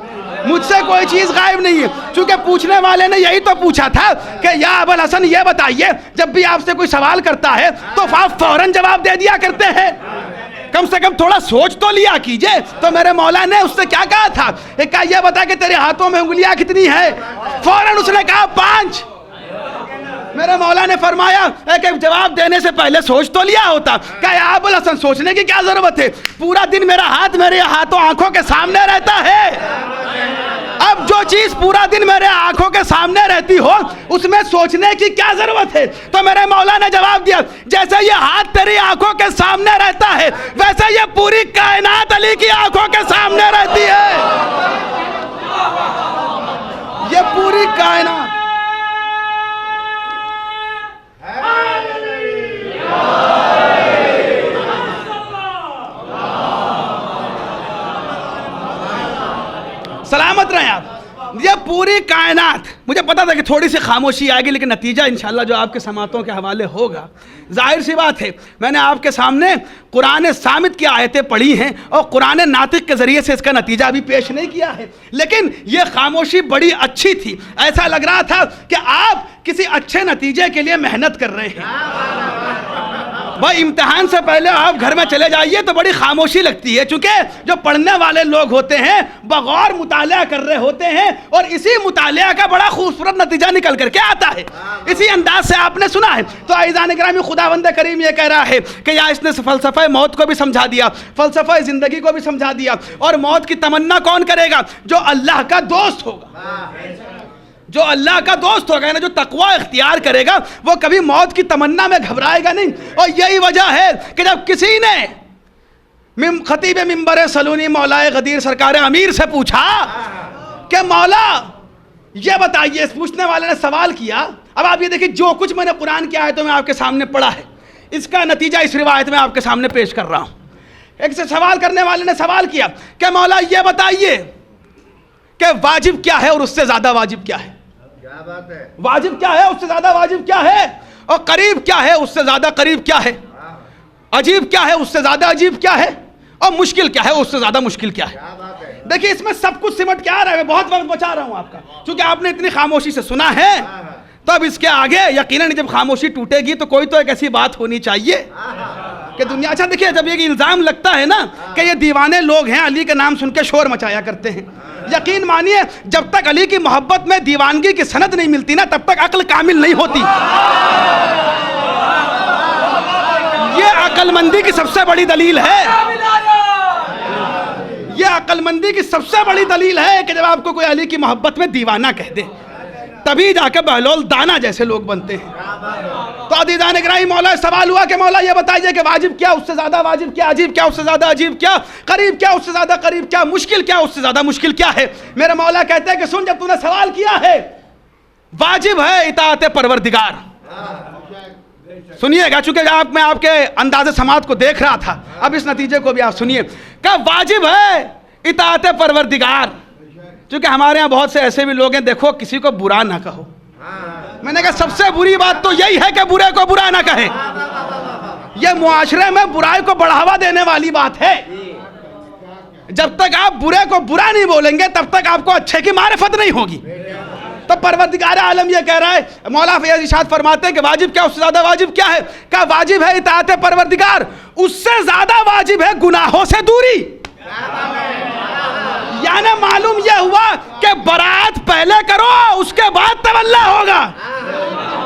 مجھ سے کوئی چیز غائب نہیں ہے. چونکہ پوچھنے والے نے یہی تو پوچھا تھا کہ یا ابو الحسن یہ بتائیے، جب بھی آپ سے کوئی سوال کرتا ہے تو آپ فوراً جواب دے دیا کرتے ہیں، کم سے کم تھوڑا سوچ تو لیا کیجئے. تو میرے مولا نے اس سے کیا کہا تھا؟ ایک کہا یہ بتا کہ تیرے ہاتھوں میں انگلیاں کتنی ہیں؟ فوراً اس نے کہا 5. میرے مولا نے فرمایا ایک جواب دینے سے پہلے سوچ تو لیا ہوتا. کہ یا ابو الحسن سوچنے کی کیا ضرورت ہے، پورا دن میرا ہاتھ میرے ہاتھوں آنکھوں کے سامنے رہتا ہے. اب جو چیز پورا دن میرے آنکھوں کے سامنے رہتی ہو اس میں سوچنے کی کیا ضرورت ہے؟ تو میرے مولا نے جواب دیا جیسے یہ ہاتھ تیری آنکھوں کے سامنے رہتا ہے ویسے یہ پوری کائنات علی کی آنکھوں کے سامنے رہتی ہے. یہ پوری کائنات سلامت رہیں آپ. یہ پوری کائنات، مجھے پتا تھا کہ تھوڑی سی خاموشی آئے گی لیکن نتیجہ انشاءاللہ جو آپ کے سماعتوں کے حوالے ہوگا. ظاہر سی بات ہے میں نے آپ کے سامنے قرآن صامت کی آیتیں پڑھی ہیں اور قرآن ناطق کے ذریعے سے اس کا نتیجہ بھی پیش نہیں کیا ہے، لیکن یہ خاموشی بڑی اچھی تھی. ایسا لگ رہا تھا کہ آپ کسی اچھے نتیجے کے لیے محنت کر رہے ہیں. بھائی امتحان سے پہلے آپ گھر میں چلے جائیے تو بڑی خاموشی لگتی ہے، چونکہ جو پڑھنے والے لوگ ہوتے ہیں بغور مطالعہ کر رہے ہوتے ہیں اور اسی مطالعہ کا بڑا خوبصورت نتیجہ نکل کر کے آتا ہے. اسی انداز سے آپ نے سنا ہے. تو عزیزان گرامی، خداوند کریم یہ کہہ رہا ہے کہ یا اس نے فلسفہ موت کو بھی سمجھا دیا، فلسفہ زندگی کو بھی سمجھا دیا. اور موت کی تمنا کون کرے گا؟ جو اللہ کا دوست ہوگا، جو اللہ کا دوست ہوگا، یعنی جو تقوی اختیار کرے گا وہ کبھی موت کی تمنا میں گھبرائے گا نہیں. اور یہی وجہ ہے کہ جب کسی نے خطیب منبر سلونی مولائے غدیر سرکار امیر سے پوچھا کہ مولا یہ بتائیے، اس پوچھنے والے نے سوال کیا. اب آپ یہ دیکھیں جو کچھ میں نے قرآن کی آیتوں میں آپ کے سامنے پڑھا ہے اس کا نتیجہ اس روایت میں آپ کے سامنے پیش کر رہا ہوں. ایک سے سوال کرنے والے نے سوال کیا کہ مولا یہ بتائیے کہ واجب کیا ہے اور اس سے زیادہ واجب کیا ہے؟ واجب کیا ہے اس سے زیادہ واجب کیا ہے؟ اور قریب کیا ہے اس سے زیادہ قریب کیا ہے؟ عجیب کیا ہے اس سے زیادہ عجیب کیا ہے؟ اور مشکل کیا ہے اس سے زیادہ مشکل کیا ہے؟ دیکھیں اس میں سب کچھ سمٹ کے آ رہا ہے. میں بہت وقت بچا رہا ہوں آپ کا، چونکہ آپ نے اتنی خاموشی سے سنا ہے تو اب اس کے آگے یقیناً جب خاموشی ٹوٹے گی تو کوئی تو ایک ایسی بات ہونی چاہیے کہ دنیا. اچھا دیکھیے، جب یہ الزام لگتا ہے نا کہ یہ دیوانے لوگ ہیں علی کا نام سن کے شور مچایا کرتے ہیں، یقین مانیے جب تک علی کی محبت میں دیوانگی کی سند نہیں ملتی نا تب تک عقل کامل نہیں ہوتی. یہ عقل مندی کی سب سے بڑی دلیل ہے، یہ عقل مندی کی سب سے بڑی دلیل ہے کہ جب آپ کو کوئی علی کی محبت میں دیوانہ کہہ دے تبھی جا کے بہلول دانا جیسے لوگ بنتے ہیں۔ تو عزیزان گرامی، مولا سوال ہوا کہ مولا یہ بتائیے کہ واجب کیا، اس سے زیادہ واجب کیا، عجیب کیا، اس سے زیادہ عجیب کیا، قریب کیا، اس سے زیادہ قریب کیا، مشکل کیا، اس سے زیادہ مشکل کیا ہے؟ میرے مولا کہتے ہیں کہ سن، جب تو نے سوال کیا ہے، واجب ہے اطاعت پروردگار۔ سنیے گا، چونکہ میں آپ کے انداز سماعت کو دیکھ رہا تھا، اب اس نتیجے کو بھی آپ سنیے کہ واجب ہے اطاعت پروردگار۔ چونکہ ہمارے ہاں بہت سے ایسے بھی لوگ ہیں، دیکھو کسی کو برا نہ کہو۔ میں نے کہا سب سے بری بات تو یہی ہے کہ برے کو برا نہ کہے۔ یہ معاشرے میں برائی کو بڑھاوا دینے والی بات ہے۔ جب تک آپ برے کو برا نہیں بولیں گے تب تک آپ کو اچھے کی معرفت نہیں ہوگی۔ تو پروردگار عالم یہ کہہ رہا ہے، مولا فیض ارشاد فرماتے ہیں کہ واجب کیا، اس سے زیادہ واجب کیا ہے؟ کہ واجب ہے اطاعت پروردگار، اس سے زیادہ واجب ہے گناہوں سے دوری۔ یعنی معلوم یہ ہوا کہ برات پہلے کرو اس کے بعد تولا ہوگا۔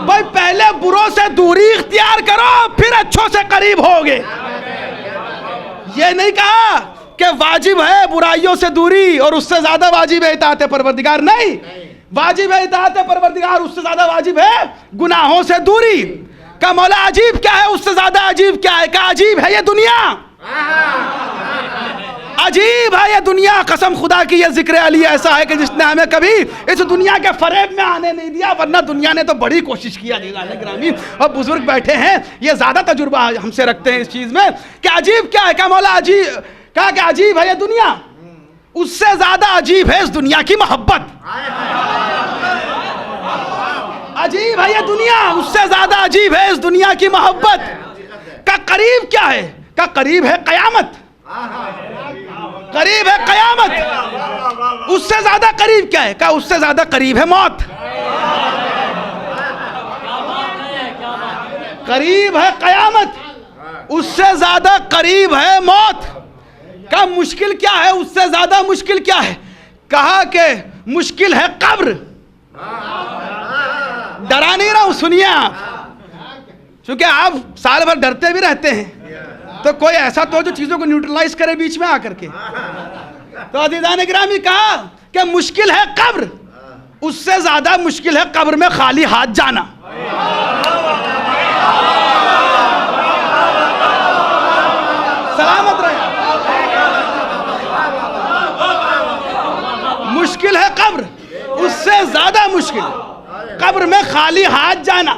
بھائی پہلے بروں سے دوری اختیار کرو پھر اچھوں سے قریب ہوگے۔ یہ نہیں کہا کہ واجب ہے برائیوں سے دوری اور اس سے زیادہ واجب ہے اطاعت پروردگار، نہیں، واجب ہے اطاعت پروردگار، اس سے زیادہ واجب ہے گناہوں سے دوری۔ کہ مولا عجیب کیا ہے، اس سے زیادہ عجیب کیا ہے؟ کہ عجیب ہے یہ دنیا، عجیب ہے یہ دنیا۔ قسم خدا کی یہ ذکر علی ایسا ہے کہ جس نے ہمیں کبھی اس دنیا کے فریب میں آنے نہیں دیا، ورنہ دنیا نے تو بڑی کوشش کیا۔ گرامی اور بزرگ بیٹھے ہیں، یہ زیادہ تجربہ ہم سے رکھتے ہیں اس چیز میں کہ عجیب کیا ہے۔ کہ مولا عجیب، کہا کہ عجیب ہے یہ دنیا، اس سے زیادہ عجیب ہے اس دنیا کی محبت۔ عجیب ہے یہ دنیا، اس سے زیادہ عجیب ہے اس دنیا کی محبت۔ کا قریب کیا ہے؟ کا قریب ہے قیامت، قریب ہے قیامت۔ اس سے زیادہ قریب کیا ہے؟ کہ اس سے زیادہ قریب ہے موت۔ قریب ہے قیامت، اس سے زیادہ قریب ہے موت۔ کہ مشکل کیا ہے؟ اس سے زیادہ مشکل کیا ہے؟ کہا کہ مشکل ہے قبر۔ ڈرا نہیں رہا ہوں، سنیے آپ، چونکہ آپ سال بھر ڈرتے بھی رہتے ہیں، تو کوئی ایسا تو جو چیزوں کو نیوٹرلائز کرے بیچ میں آ کر کے۔ تو عزیزان گرامی کہا کہ مشکل ہے قبر، اس سے زیادہ مشکل ہے قبر میں خالی ہاتھ جانا۔ سلامت رہے۔ مشکل ہے قبر، اس سے زیادہ مشکل قبر میں خالی ہاتھ جانا۔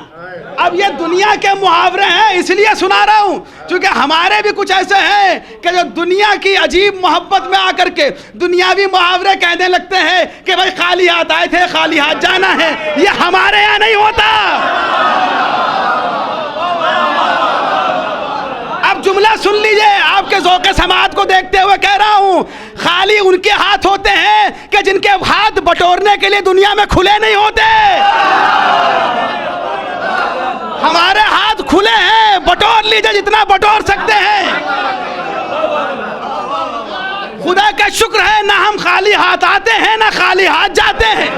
اب یہ دنیا کے محاورے ہیں، اس لیے سنا رہا ہوں چونکہ ہمارے بھی کچھ ایسے ہیں کہ جو دنیا کی عجیب محبت میں آ کر کے دنیاوی محاورے کہنے لگتے ہیں کہ بھائی خالی ہاتھ آئے تھے خالی ہاتھ جانا ہے۔ یہ ہمارے یہاں نہیں ہوتا۔ اب جملہ سن لیجئے، آپ کے ذوق سماعت کو دیکھتے ہوئے کہہ رہا ہوں، خالی ان کے ہاتھ ہوتے ہیں کہ جن کے ہاتھ بٹورنے کے لیے دنیا میں کھلے نہیں ہوتے۔ ہمارے ہاتھ کھلے ہیں، بٹور لیجئے جتنا بٹور سکتے ہیں۔ خدا کا شکر ہے نہ ہم خالی ہاتھ آتے ہیں نہ خالی ہاتھ جاتے ہیں،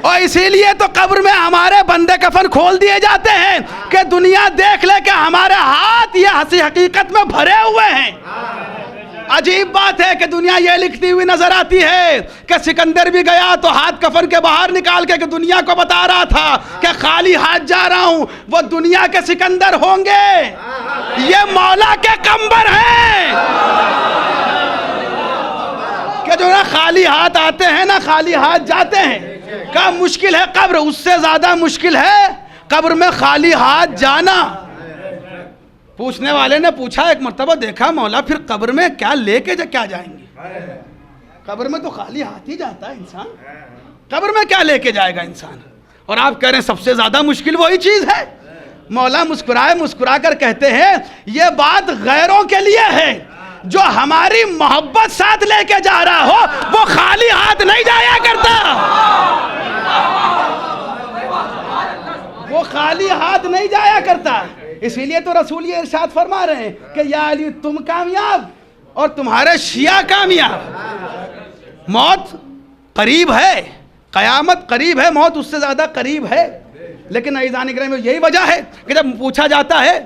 اور اسی لیے تو قبر میں ہمارے بندے کفن کھول دیے جاتے ہیں کہ دنیا دیکھ لے کہ ہمارے ہاتھ یہ ہنسی حقیقت میں بھرے ہوئے ہیں۔ عجیب بات ہے کہ دنیا یہ لکھتی ہوئی نظر آتی ہے کہ سکندر بھی گیا تو ہاتھ کفن کے باہر نکال کے کہ دنیا کو بتا رہا تھا کہ خالی ہاتھ جا رہا ہوں۔ وہ دنیا کے سکندر ہوں گے، یہ مولا کے کمبر ہیں کہ جو نہ خالی ہاتھ آتے ہیں نہ خالی ہاتھ جاتے ہیں۔ کیا مشکل ہے قبر، اس سے زیادہ مشکل ہے قبر میں خالی ہاتھ جانا۔ پوچھنے والے نے پوچھا ایک مرتبہ، دیکھا مولا پھر قبر میں کیا لے کے کیا جائیں گے؟ قبر میں تو خالی ہاتھ ہی جاتا ہے انسان، قبر میں کیا لے کے جائے گا انسان؟ اور آپ کہہ رہے ہیں سب سے زیادہ مشکل وہی چیز ہے۔ مولا مسکرا کر کہتے ہیں یہ بات غیروں کے لیے ہے، جو ہماری محبت ساتھ لے کے جا رہا ہو وہ خالی ہاتھ نہیں جایا کرتا، وہ خالی ہاتھ نہیں جایا کرتا۔ اسی لیے تو رسول یہ ارشاد فرما رہے ہیں کہ یا علی تم کامیاب اور تمہارے شیعہ کامیاب۔ موت قریب ہے، قیامت قریب ہے، موت اس سے زیادہ قریب ہے۔ لیکن عزیزان گرامی میں یہی وجہ ہے کہ جب پوچھا جاتا ہے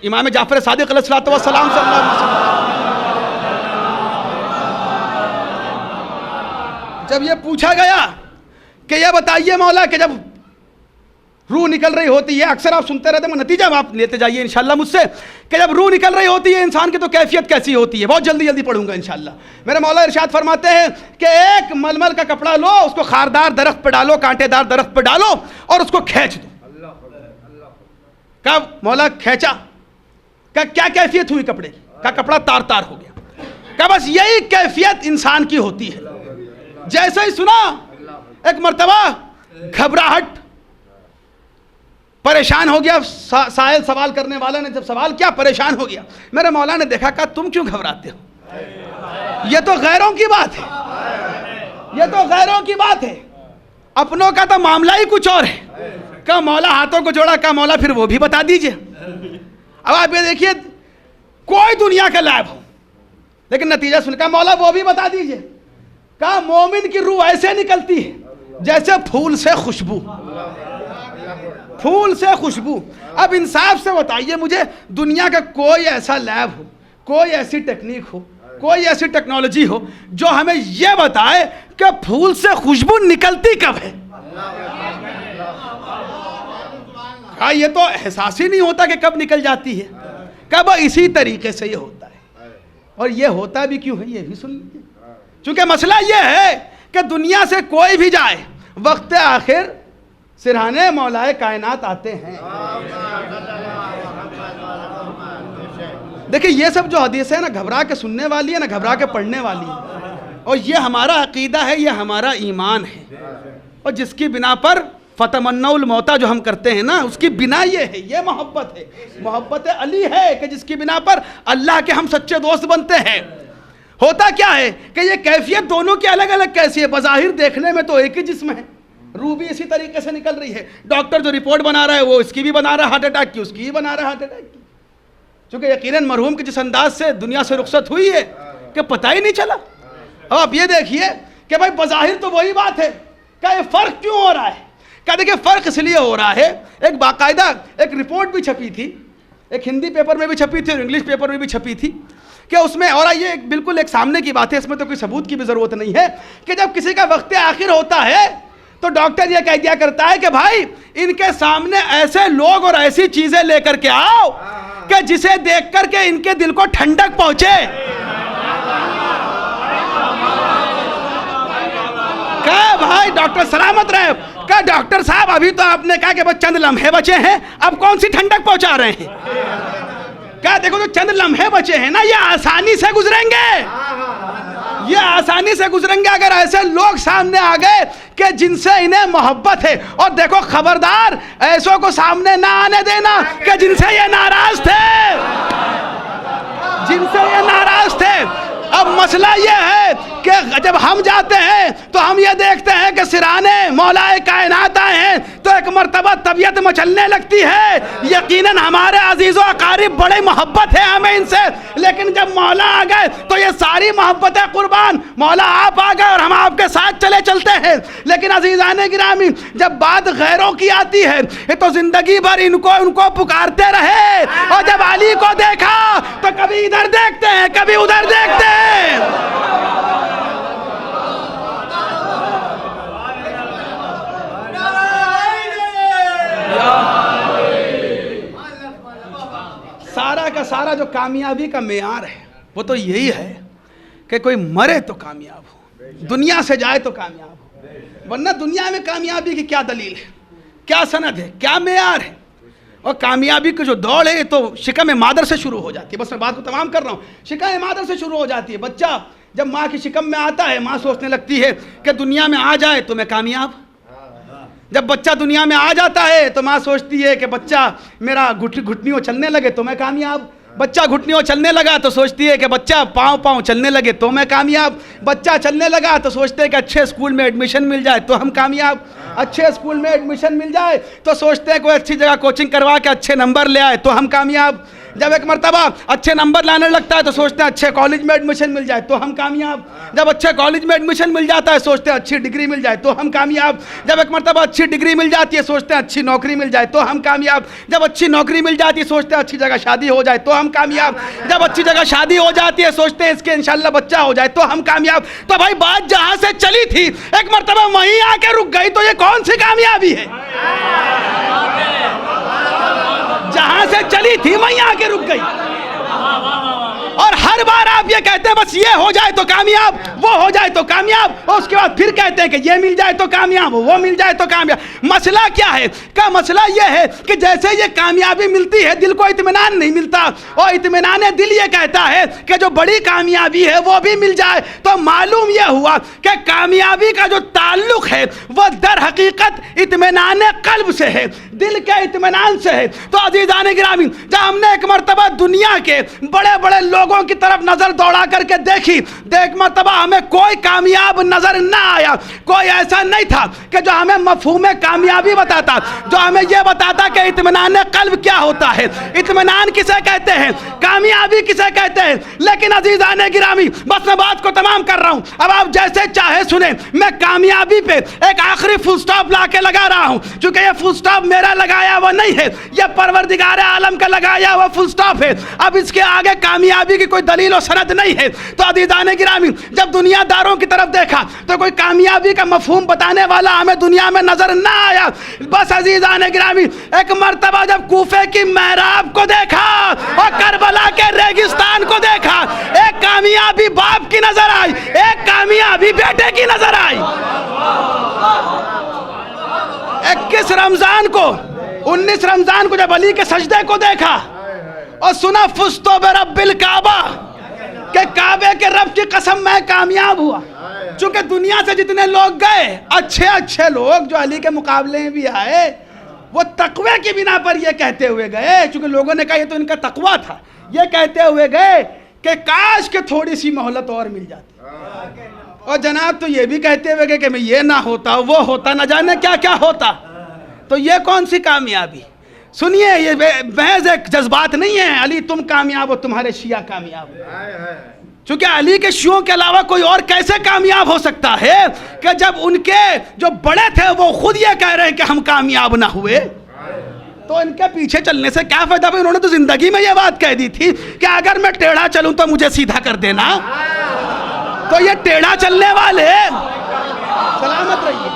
امام جعفر صادق علیہ السلام صلی اللہ علیہ وسلم، جب یہ پوچھا گیا کہ یہ بتائیے مولا کہ جب روح نکل رہی ہوتی ہے، اکثر آپ سنتے رہتے ہیں، نتیجہ آپ لیتے جائیے انشاءاللہ مجھ سے، کہ جب روح نکل رہی ہوتی ہے انسان کی تو کیفیت کیسی ہوتی ہے. بہت جلدی پڑھوں گا انشاءاللہ. میرے مولا ارشاد فرماتے ہیں کہ ایک ململ کا کپڑا لو، اس کو خاردار درخت پہ ڈالو، کانٹے دار درخت پہ ڈالو اور اس کو کھینچ دو. کہا مولا کھینچا، کہا کیا کیفیت ہوئی کپڑے کی؟ کہا کپڑا تار تار ہو گیا. کہا بس یہی کیفیت انسان کی ہوتی ہے. جیسے ہی سنا ایک مرتبہ گھبراہٹ، پریشان ہو گیا. سائل سوال کرنے والا نے جب سوال کیا پریشان ہو گیا. میرے مولا نے دیکھا، کہا تم کیوں گھبراتے ہو؟ یہ تو غیروں کی بات ہے، یہ تو غیروں کی بات ہے، اپنوں کا تو معاملہ ہی کچھ اور ہے. کہا مولا ہاتھوں کو جوڑا، کہا مولا پھر وہ بھی بتا دیجئے. اب آپ یہ دیکھیے کوئی دنیا کا لائب ہو لیکن نتیجہ سن، کہا مولا وہ بھی بتا دیجئے. کہا مومن کی روح ایسے نکلتی ہے جیسے پھول سے خوشبو، پھول سے خوشبو. اب انصاف سے بتائیے مجھے دنیا کا کوئی ایسا لیب ہو، کوئی ایسی ٹیکنیک ہو، کوئی ایسی ٹیکنالوجی ہو جو ہمیں یہ بتائے کہ پھول سے خوشبو نکلتی کب ہے؟ کہا یہ تو احساس ہی نہیں ہوتا کہ کب نکل جاتی ہے. کب اسی طریقے سے یہ ہوتا ہے. اور یہ ہوتا بھی کیوں ہے یہ بھی سن لیجیے. چونکہ مسئلہ یہ ہے کہ دنیا سے کوئی بھی جائے وقت آخر سرہانے مولائے کائنات آتے ہیں. دیکھیں یہ سب جو حدیث ہے نا گھبرا کے سننے والی ہے، نہ گھبرا کے پڑھنے والی ہے. اور یہ ہمارا عقیدہ ہے، یہ ہمارا ایمان ہے. اور جس کی بنا پر فتمنوا الموت جو ہم کرتے ہیں نا، اس کی بنا یہ ہے، یہ محبت ہے، محبت علی ہے کہ جس کی بنا پر اللہ کے ہم سچے دوست بنتے ہیں. ہوتا کیا ہے کہ یہ کیفیت دونوں کی الگ الگ کیسی ہے. بظاہر دیکھنے میں تو ایک ہی جسم ہے، روح بھی اسی طریقے سے نکل رہی ہے. ڈاکٹر جو رپورٹ بنا رہا ہے وہ اس کی بھی بنا رہا ہے ہارٹ اٹیک کی، اس کی بھی بنا رہا ہے ہارٹ اٹیک کی. چونکہ یقیناً مرحوم کی جس انداز سے دنیا سے رخصت ہوئی ہے کہ پتہ ہی نہیں چلا. اب آپ یہ دیکھیے کہ بھائی بظاہر تو وہی بات ہے، کہ یہ فرق کیوں ہو رہا ہے؟ کہ دیکھیں فرق اس لیے ہو رہا ہے، ایک باقاعدہ ایک رپورٹ بھی چھپی تھی، ایک ہندی پیپر میں بھی چھپی تھی اور انگلش پیپر میں بھی چھپی تھی، کہ اس میں، اور یہ بالکل ایک سامنے کی بات ہے، اس میں تو کوئی ثبوت کی بھی ضرورت نہیں ہے، کہ جب کسی کا وقت آخر ہوتا ہے تو ڈاکٹر یہ کہہ دیا کرتا ہے کہ بھائی ان کے سامنے ایسے لوگ اور ایسی چیزیں لے کر کے آؤ کہ جسے دیکھ کر کے ان کے دل کو ٹھنڈک پہنچے. کہا بھائی ڈاکٹر سلامت رہے. کہا ڈاکٹر صاحب ابھی تو آپ نے کہا کہ بس چند لمحے بچے ہیں، اب کون سی ٹھنڈک پہنچا رہے ہیں؟ کہا دیکھو جو چند لمحے بچے ہیں نا یہ آسانی سے گزریں گے، یہ آسانی سے گزریں گے اگر ایسے لوگ سامنے آ گئے کہ جن سے انہیں محبت ہے. اور دیکھو خبردار ایسوں کو سامنے نہ آنے دینا کہ جن سے یہ ناراض تھے، جن سے یہ ناراض تھے. اب مسئلہ یہ ہے کہ جب ہم جاتے ہیں تو ہم یہ دیکھتے ہیں کہ سرانے مولائے کائنات آئے ہیں تو ایک مرتبہ طبیعت مچلنے لگتی ہے. یقیناً ہمارے عزیز و اقارب بڑے محبت ہے ہمیں ان سے، لیکن جب مولا آ گئے تو یہ ساری محبت ہے قربان. مولا آپ آ گئے اور ہم آپ کے ساتھ چلتے ہیں. لیکن عزیزان گرامی جب بات غیروں کی آتی ہے یہ تو زندگی بھر ان کو پکارتے رہے، اور جب علی کو دیکھا تو کبھی ادھر دیکھتے ہیں کبھی ادھر دیکھتے ہیں. سارا کا سارا جو کامیابی کا معیار ہے وہ تو یہی ہے کہ کوئی مرے تو کامیاب ہو، دنیا سے جائے تو کامیاب ہو. ورنہ دنیا میں کامیابی کی کیا دلیل ہے، کیا سند ہے، کیا معیار ہے؟ اور کامیابی کی جو دوڑ ہے تو شکم مادر سے شروع ہو جاتی ہے. بس میں بات کو تمام کر رہا ہوں، شکم مادر سے شروع ہو جاتی ہے. بچہ جب ماں کی شکم میں آتا ہے ماں سوچنے لگتی ہے کہ دنیا میں آ جائے تو میں کامیاب. جب بچہ دنیا میں آ جاتا ہے تو ماں سوچتی ہے کہ بچہ میرا گھٹنیوں چلنے لگے تو میں کامیاب. بچہ گھٹنیوں چلنے لگا تو سوچتی ہے کہ بچہ پاؤں چلنے لگے تو میں کامیاب. بچہ چلنے لگا تو سوچتے ہیں کہ اچھے اسکول میں ایڈمیشن مل جائے تو ہم کامیاب. اچھے اسکول میں ایڈمیشن مل جائے تو سوچتے ہیں کوئی اچھی جگہ کوچنگ کروا کے اچھے نمبر لے آئے تو ہم کامیاب. جب ایک مرتبہ اچھے نمبر لانے لگتا ہے تو سوچتے ہیں اچھے کالج میں ایڈمیشن مل جائے تو ہم کامیاب. جب اچھے کالج میں ایڈمیشن مل جاتا ہے سوچتے ہیں اچھی ڈگری مل جائے تو ہم کامیاب. جب ایک مرتبہ اچھی ڈگری مل جاتی ہے سوچتے ہیں اچھی نوکری مل جائے تو ہم کامیاب. جب اچھی نوکری مل جاتی ہے سوچتے ہیں اچھی جگہ شادی ہو جائے تو ہم کامیاب. جب اچھی جگہ شادی ہو جاتی ہے سوچتے ہیں اس کے انشاءاللہ بچہ ہو جائے تو ہم کامیاب. تو بھائی بات جہاں سے چلی تھی ایک مرتبہ وہیں آ کے رک گئی تو یہ کون سی کامیابی ہے؟ جہاں سے چلی تھی وہیں آ کے رک گئی. اور ہر بار آپ یہ کہتے ہیں بس یہ ہو جائے تو کامیاب, وہ ہو جائے تو کامیاب, اور اس کے بعد پھر کہتے ہیں کہ یہ مل جائے تو کامیاب, وہ مل جائے تو کامیاب. مسئلہ کیا ہے؟ کا مسئلہ یہ ہے کہ جیسے یہ کامیابی ملتی ہے دل کو اطمینان نہیں ملتا, اور اطمینان دل یہ کہتا ہے کہ جو بڑی کامیابی ہے وہ بھی مل جائے. تو معلوم یہ ہوا کہ کامیابی کا جو تعلق ہے وہ در حقیقت اطمینان قلب سے ہے, دل کے اطمینان سے ہے. تو عزیزان گرامی, جب ہم نے ایک مرتبہ دنیا کے بڑے بڑے لوگوں کی طرف نظر دوڑا کر کے دیکھی, ایک مرتبہ ہمیں کوئی کامیاب نظر نہ آیا. کوئی ایسا نہیں تھا کہ جو ہمیں مفہوم کامیابی بتاتا, جو ہمیں یہ بتاتا کہ اطمینان قلب کیا ہوتا ہے, اطمینان کسے کہتے ہیں, کامیابی کسے کہتے ہیں. لیکن عزیزان گرامی, بس میں بات کو تمام کر رہا ہوں, اب آپ جیسے چاہے سنیں. میں کامیابی پہ ایک آخری فل سٹاپ لا کے لگا رہا ہوں, چونکہ یہ فل سٹاپ میرا لگایا وہ نہیں ہے, یہ پروردگار عالم کا لگایا وہ فل سٹاپ ہے. اب اس کے آگے کامیابی کی کوئی دلیل و سند نہیں ہے. تو عزیزان گرامی, جب دنیا داروں کی طرف دیکھا تو کوئی کامیابی کا مفہوم بتانے والا ہمیں دنیا میں نظر نہ آیا. بس عزیزان گرامی, ایک مرتبہ جب کوفے کی محراب کو دیکھا اور کربلا کے ریگستان کو دیکھا, ایک کامیابی باپ کی نظر آئی, ایک کامیابی بیٹے کی نظر آئی. 21 رمضان کو 19 رمضان کو جب علی کے سجدے کو دیکھا اور سنا فزتو برب الکعبہ, کہ کعبے کے رب کی قسم میں کامیاب ہوا. چونکہ دنیا سے جتنے لوگ گئے, اچھے لوگ جو علی کے مقابلے میں بھی آئے, وہ تقوی کی بنا پر یہ کہتے ہوئے گئے, چونکہ لوگوں نے کہا یہ تو ان کا تقوی تھا, یہ کہتے ہوئے گئے کہ کاش کہ تھوڑی سی مہلت اور مل جاتی. اور جناب تو یہ بھی کہتے ہوئے گئے کہ میں یہ نہ ہوتا, وہ ہوتا, نہ جانے کیا کیا ہوتا. تو یہ کون سی کامیابی؟ سنیے, یہ محض ایک جذبات نہیں ہے, علی تم کامیاب ہو, تمہارے شیعہ کامیاب ہو. چونکہ علی کے شیعوں کے علاوہ کوئی اور کیسے کامیاب ہو سکتا ہے کہ جب ان کے جو بڑے تھے وہ خود یہ کہہ رہے ہیں کہ ہم کامیاب نہ ہوئے, تو ان کے پیچھے چلنے سے کیا فائدہ؟ انہوں نے تو زندگی میں یہ بات کہہ دی تھی کہ اگر میں ٹیڑھا چلوں تو مجھے سیدھا کر دینا. تو یہ ٹیڑھا چلنے والے سلامت رہیے,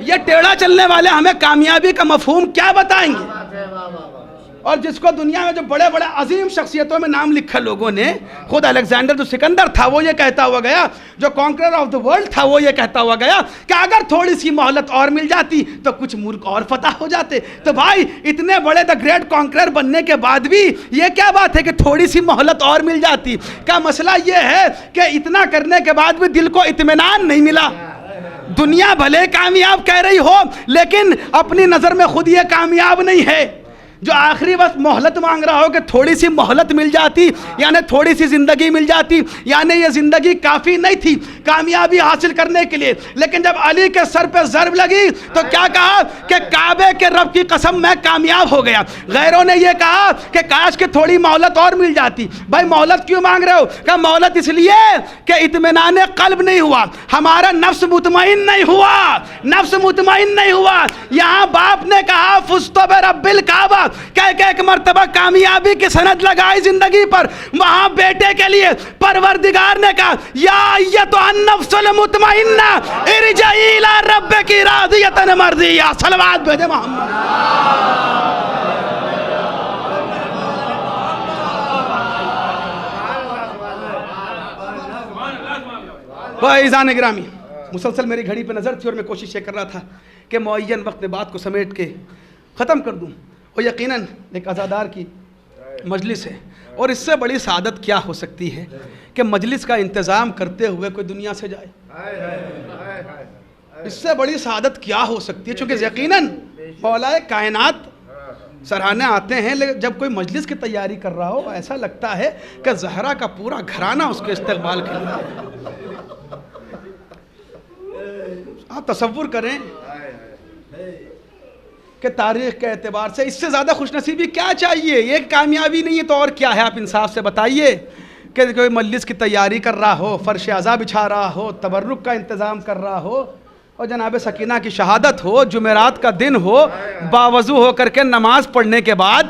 یہ ٹیڑھا چلنے والے ہمیں کامیابی کا مفہوم کیا بتائیں گے؟ اور جس کو دنیا میں جو بڑے بڑے عظیم شخصیتوں میں نام لکھا لوگوں نے, خود الیگزینڈر جو سکندر تھا وہ یہ کہتا ہوا گیا, جو کانکرر آف دی ورلڈ تھا وہ یہ کہتا ہوا گیا کہ اگر تھوڑی سی مہلت اور مل جاتی تو کچھ ملک اور فتح ہو جاتے. تو بھائی اتنے بڑے دا گریٹ کانکرر بننے کے بعد بھی یہ کیا بات ہے کہ تھوڑی سی مہلت اور مل جاتی؟ کا مسئلہ یہ ہے کہ اتنا کرنے کے بعد بھی دل کو اطمینان نہیں ملا. دنیا بھلے کامیاب کہہ رہی ہو لیکن اپنی نظر میں خود یہ کامیاب نہیں ہے. جو آخری وقت مہلت مانگ رہا ہو کہ تھوڑی سی مہلت مل جاتی, یعنی تھوڑی سی زندگی مل جاتی, یعنی یہ زندگی کافی نہیں تھی کامیابی حاصل کرنے کے لیے. لیکن جب علی کے سر پہ ضرب لگی تو کیا کہا کہ کعبے کے رب کی قسم میں کامیاب ہو گیا. غیروں نے یہ کہا کہ کاش کہ تھوڑی مہلت اور مل جاتی. بھائی مہلت کیوں مانگ رہے ہو؟ کہ مہلت اس لیے کہ اطمینان قلب نہیں ہوا, ہمارا نفس مطمئن نہیں ہوا, نفس مطمئن نہیں ہوا. یہاں باپ نے کہا فزتو برب الکعبہ, کہہ کے ایک مرتبہ کامیابی کی سند لگائی زندگی پر, وہاں بیٹے کے لیے پروردگار نے کہا یا ایتھا النفس المطمئنہ ارجعی الی ربک راضیۃ مرضیہ. صلوات بھیجے محمد. عزیزان گرامی, مسلسل میری گھڑی پہ نظر تھی اور میں کوشش یہ کر رہا تھا کہ معین وقت میں بات کو سمیٹ کے ختم کر دوں. اور یقیناً ایک عزادار کی مجلس ہے, اور اس سے بڑی سعادت کیا ہو سکتی ہے کہ مجلس کا انتظام کرتے ہوئے کوئی دنیا سے جائے. اس سے بڑی سعادت کیا ہو سکتی ہے, چونکہ یقیناً مولا کائنات سراہنے آتے ہیں, لیکن جب کوئی مجلس کی تیاری کر رہا ہو ایسا لگتا ہے کہ زہرا کا پورا گھرانہ اس کے استقبال کے لیے. آپ تصور کریں کہ تاریخ کے اعتبار سے اس سے زیادہ خوش نصیبی کیا چاہیے؟ یہ کامیابی نہیں ہے تو اور کیا ہے؟ آپ انصاف سے بتائیے کہ کوئی مجلس کی تیاری کر رہا ہو، فرش عزا بچھا رہا ہو، تبرک کا انتظام کر رہا ہو، اور جناب سکینہ کی شہادت ہو، جمعرات کا دن ہو، باوضو ہو کر کے نماز پڑھنے کے بعد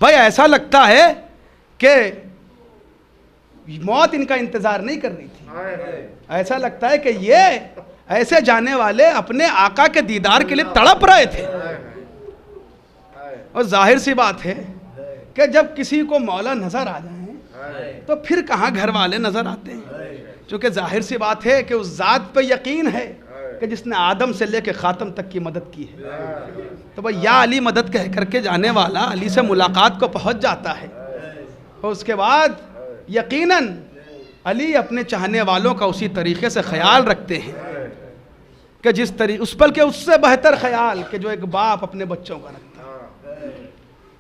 بھائی ایسا لگتا ہے کہ موت ان کا انتظار نہیں کر رہی تھی، ایسا لگتا ہے کہ یہ ایسے جانے والے اپنے آقا کے دیدار کے لیے تڑپ رہے تھے۔ اور ظاہر سی بات ہے کہ جب کسی کو مولا نظر آ جائیں تو پھر کہاں گھر والے نظر آتے ہیں، چونکہ ظاہر سی بات ہے کہ اس ذات پہ یقین ہے کہ جس نے آدم سے لے کے خاتم تک کی مدد کی ہے، تو بھئی یا علی مدد کہہ کر کے جانے والا علی سے ملاقات کو پہنچ جاتا ہے، اور اس کے بعد یقیناً علی اپنے چاہنے والوں کا اسی طریقے سے خیال رکھتے ہیں کہ جس طریقے اس بلکہ اس سے بہتر خیال کہ جو ایک باپ اپنے بچوں کا رکھتا ہے۔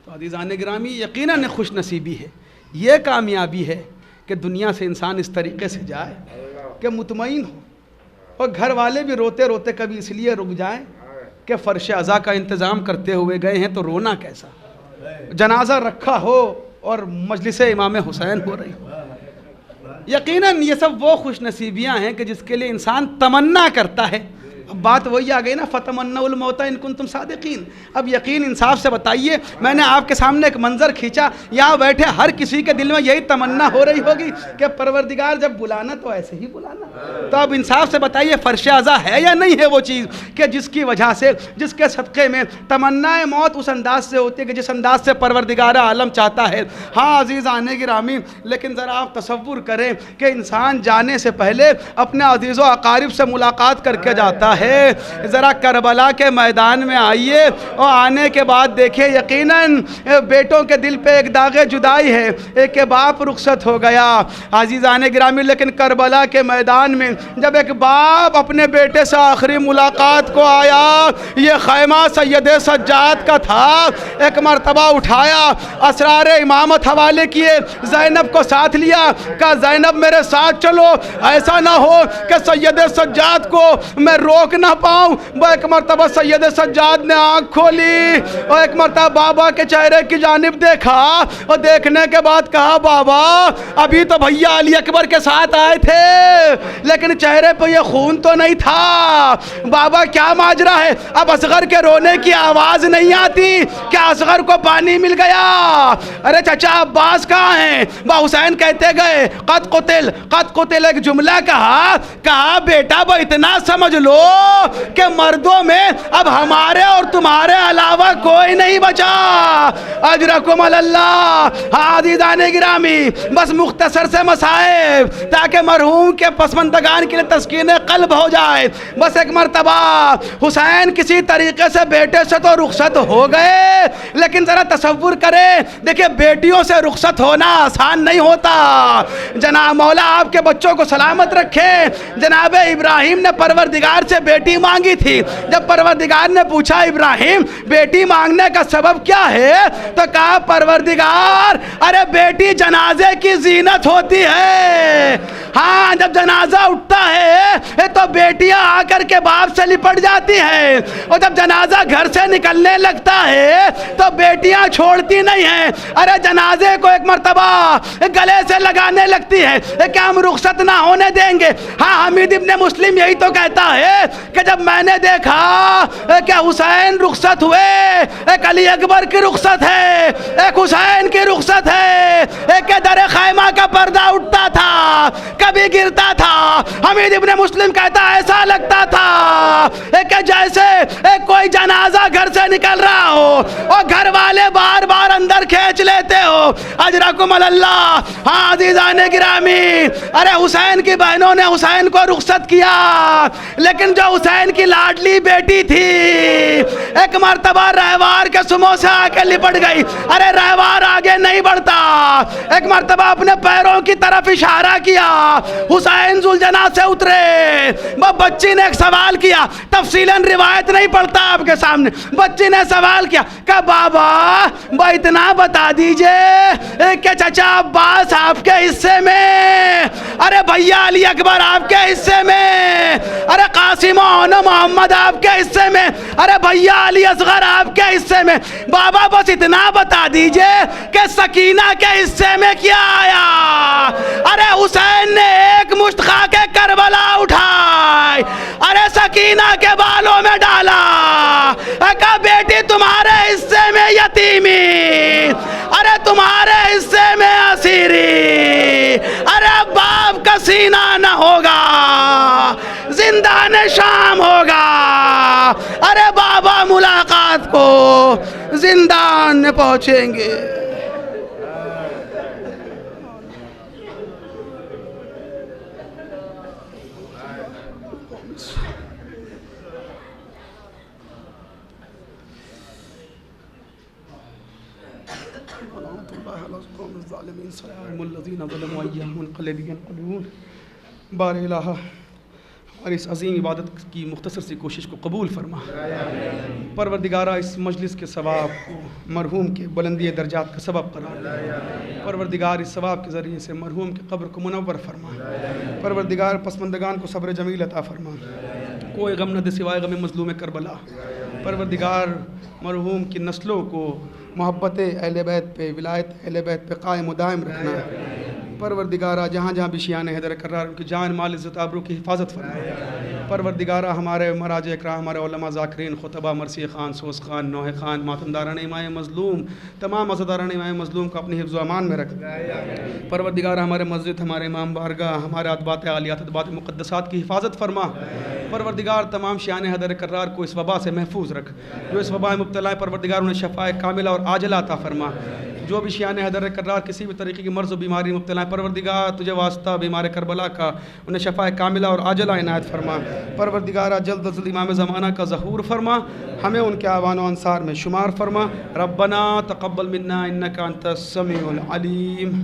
تو عزیزان گرامی یقیناً خوش نصیبی ہے، یہ کامیابی ہے کہ دنیا سے انسان اس طریقے سے جائے کہ مطمئن ہو، اور گھر والے بھی روتے روتے کبھی اس لیے رک جائیں کہ فرش عزا کا انتظام کرتے ہوئے گئے ہیں تو رونا کیسا، جنازہ رکھا ہو اور مجلس امام حسین ہو رہی ہو۔ یقیناً یہ سب وہ خوش نصیبیاں ہیں کہ جس کے لیے انسان تمنا کرتا ہے۔ اب بات وہی آ گئی نا، فتمنوا الموت ان کنتم صادقین۔ اب یقین انصاف سے بتائیے، میں نے آپ کے سامنے ایک منظر کھینچا، یہاں بیٹھے ہر کسی کے دل میں یہی تمنا ہو رہی ہوگی کہ پروردگار جب بلانا تو ایسے ہی بلانا۔ تو اب انصاف سے بتائیے فرش عزا ہے یا نہیں ہے وہ چیز کہ جس کی وجہ سے، جس کے صدقے میں تمنا موت اس انداز سے ہوتی ہے کہ جس انداز سے پروردگار عالم چاہتا ہے۔ ہاں عزیزان گرامی، لیکن ذرا آپ تصور کریں کہ انسان جانے سے پہلے اپنے عزیز و اقارب سے ملاقات کر کے جاتا ہے۔ ذرا کربلا کے میدان میں آئیے اور آنے کے بعد دیکھیں یقیناً بیٹوں کے دل پہ ایک داغ جدائی ہے، ایک کے باپ رخصت ہو گیا عزیزان گرامی، لیکن کربلا کے میدان میں جب ایک باپ اپنے بیٹے سے آخری ملاقات کو آیا، یہ خیمہ سید سجاد کا تھا، ایک مرتبہ اٹھایا، اسرار امامت حوالے کیے، زینب کو ساتھ لیا، کہا زینب میرے ساتھ چلو، ایسا نہ ہو کہ سید سجاد کو میں روک نہ پاؤں۔ وہ ایک مرتبہ سید سجاد نے آنکھ کھولی اور ایک مرتبہ بابا کے چہرے کی جانب دیکھا، اور دیکھنے کے بعد کہا بابا ابھی تو بھیا علی اکبر کے ساتھ آئے تھے لیکن چہرے پہ یہ خون تو نہیں تھا، بابا کیا ماجرا ہے؟ اب اصغر کے رونے کی آواز نہیں آتی، کیا اصغر کو پانی مل گیا؟ ارے چچا عباس کہاں ہیں؟ وہ حسین کہتے گئے قد قتل قد قتل، ایک جملہ کہا بیٹا وہ اتنا سمجھ لو کہ مردوں میں اب ہمارے اور تمہارے علاوہ کوئی نہیں بچا، اجرکم اللہ۔ عزیزان گرامی بس مختصر سے مسائب تاکہ مرحوم کے پسماندگان کے لیے تسکین قلب ہو جائے۔ بس ایک مرتبہ حسین کسی طریقے سے بیٹے سے تو رخصت ہو گئے، لیکن ذرا تصور کریں، دیکھیں بیٹیوں سے رخصت ہونا آسان نہیں ہوتا۔ جناب مولا آپ کے بچوں کو سلامت رکھے، جناب ابراہیم نے پروردگار سے بیٹی مانگی تھی، جب پروردگار نے پوچھا ابراہیم بیٹی مانگنے کا سبب کیا ہے تو کہا پروردگار ارے بیٹی جنازے کی زینت ہوتی ہے۔ ہاں جب جنازہ اٹھتا ہے تو بیٹیاں آ کر کے باپ سے لپٹ جاتی ہیں، اور جب جنازہ گھر سے نکلنے لگتا ہے تو بیٹیاں چھوڑتی نہیں ہیں، ارے جنازے کو ایک مرتبہ گلے سے لگانے لگتی ہے کہ ہم رخصت نہ ہونے دیں گے۔ ہاں حمید ابن مسلم یہی تو کہتا ہے کہ جب میں نے دیکھا کہ حسین رخصت ہوئے، ایک علی اکبر کی رخصت ہے، ایک حسین کی رخصت ہے، ایک در خیمہ کا پردہ اٹھتا تھا کبھی گرتا تھا، حمید ابن مسلم کہتا ایسا لگتا تھا کہ جیسے کوئی جنازہ گھر سے نکل رہا ہو اور گھر والے بار بار اندر کھینچ لیتے ہو۔ اجرکم اللہ۔ ہاں عزیزان گرامی، ارے حسین کی بہنوں نے حسین کو رخصت کیا، لیکن جو حسین کی لاڈلی بیٹی تھی ایک مرتبہ رہوار کے سموں سے آ کے لپٹ گئی، ارے رہوار آگے نہیں بڑھتا، ایک مرتبہ اپنے پیروں کی طرف اشارہ کیا، حسین ذوالجناح سے اترے. بچی نے ایک سوال کیا, تفصیلاً روایت نہیں پڑھتا آپ کے سامنے. بچی نے سوال کیا کہ بابا اتنا بتا دیجئے کہ چچا عباس آپ کے حصے میں, ارے بھیا علی اکبر آپ کے حصے میں, ارے قاسم و محمد آپ کے حصے میں, ارے بھیا علی اصغر آپ کے حصے میں, بابا بس اتنا بتا دیجئے کہ سکینہ کے حصے میں کیا آیا. ارے حسین نے ایک مشت خاک کربلا اٹھائی, ارے سکینہ کے بالوں میں ڈالا, کہا بیٹی تمہارے حصے میں یتیمی, ارے تمہارے حصے میں اسیری, ارے باپ کا سینہ نہ ہوگا زندان شام ہوگا, ارے بابا ملاقات کو زندان میں پہنچیں گے. بار الہ ہماری اس عظیم عبادت کی مختصر سی کوشش کو قبول فرما. پروردگارہ اس مجلس کے ثواب کو مرحوم کے بلندی درجات کا سبب قرار دے. پروردگار اس ثواب کے ذریعے سے مرحوم کے قبر کو منور فرما. پروردگار پسماندگان کو صبر جمیل عطا فرما, کوئی غم نہ دے سوائے غم مظلوم کربلا. پروردگار مرحوم کی نسلوں کو محبت اہل بیت پہ, ولایت اہل بیت پہ قائم و دائم رکھنا. پروردگارہ جہاں جہاں بھی شیعان حیدر کرار ان کی جان مال عزت آبرو کی حفاظت فرما. پروردگارہ ہمارے مراجع اکرام, ہمارے علماء ذاکرین, خطبہ, مرثی خان, سوس خان, نوح خان, ماتمداران امام مظلوم, تمام عزاداران امام مظلوم کو اپنی حفظ و امان میں رکھ. پروردگارہ ہمارے مسجد, ہمارے امام بارگاہ, ہمارے ادبات عالیات, ادبات مقدسات کی حفاظت فرما. پروردگار تمام شیعان حیدر کرار کو اس وبا سے محفوظ رکھ. جو اس وبا میں مبتلا ہے پروردگار انہیں شفاء کاملہ اور عاجلہ عطا فرما. جو بھی شیعان حیدر کرار کسی بھی طریقے کی مرض و بیماری مبتلا ہے پروردگار تجھے واسطہ بیمار کربلا کا انہیں شفاء کاملہ اور عاجلہ عنایت فرما. پروردگارہ جلد از جلد امام زمانہ کا ظہور فرما, ہمیں ان کے اعوان و انصار میں شمار فرما. ربنا تقبل منا انک انت السمیع العلیم.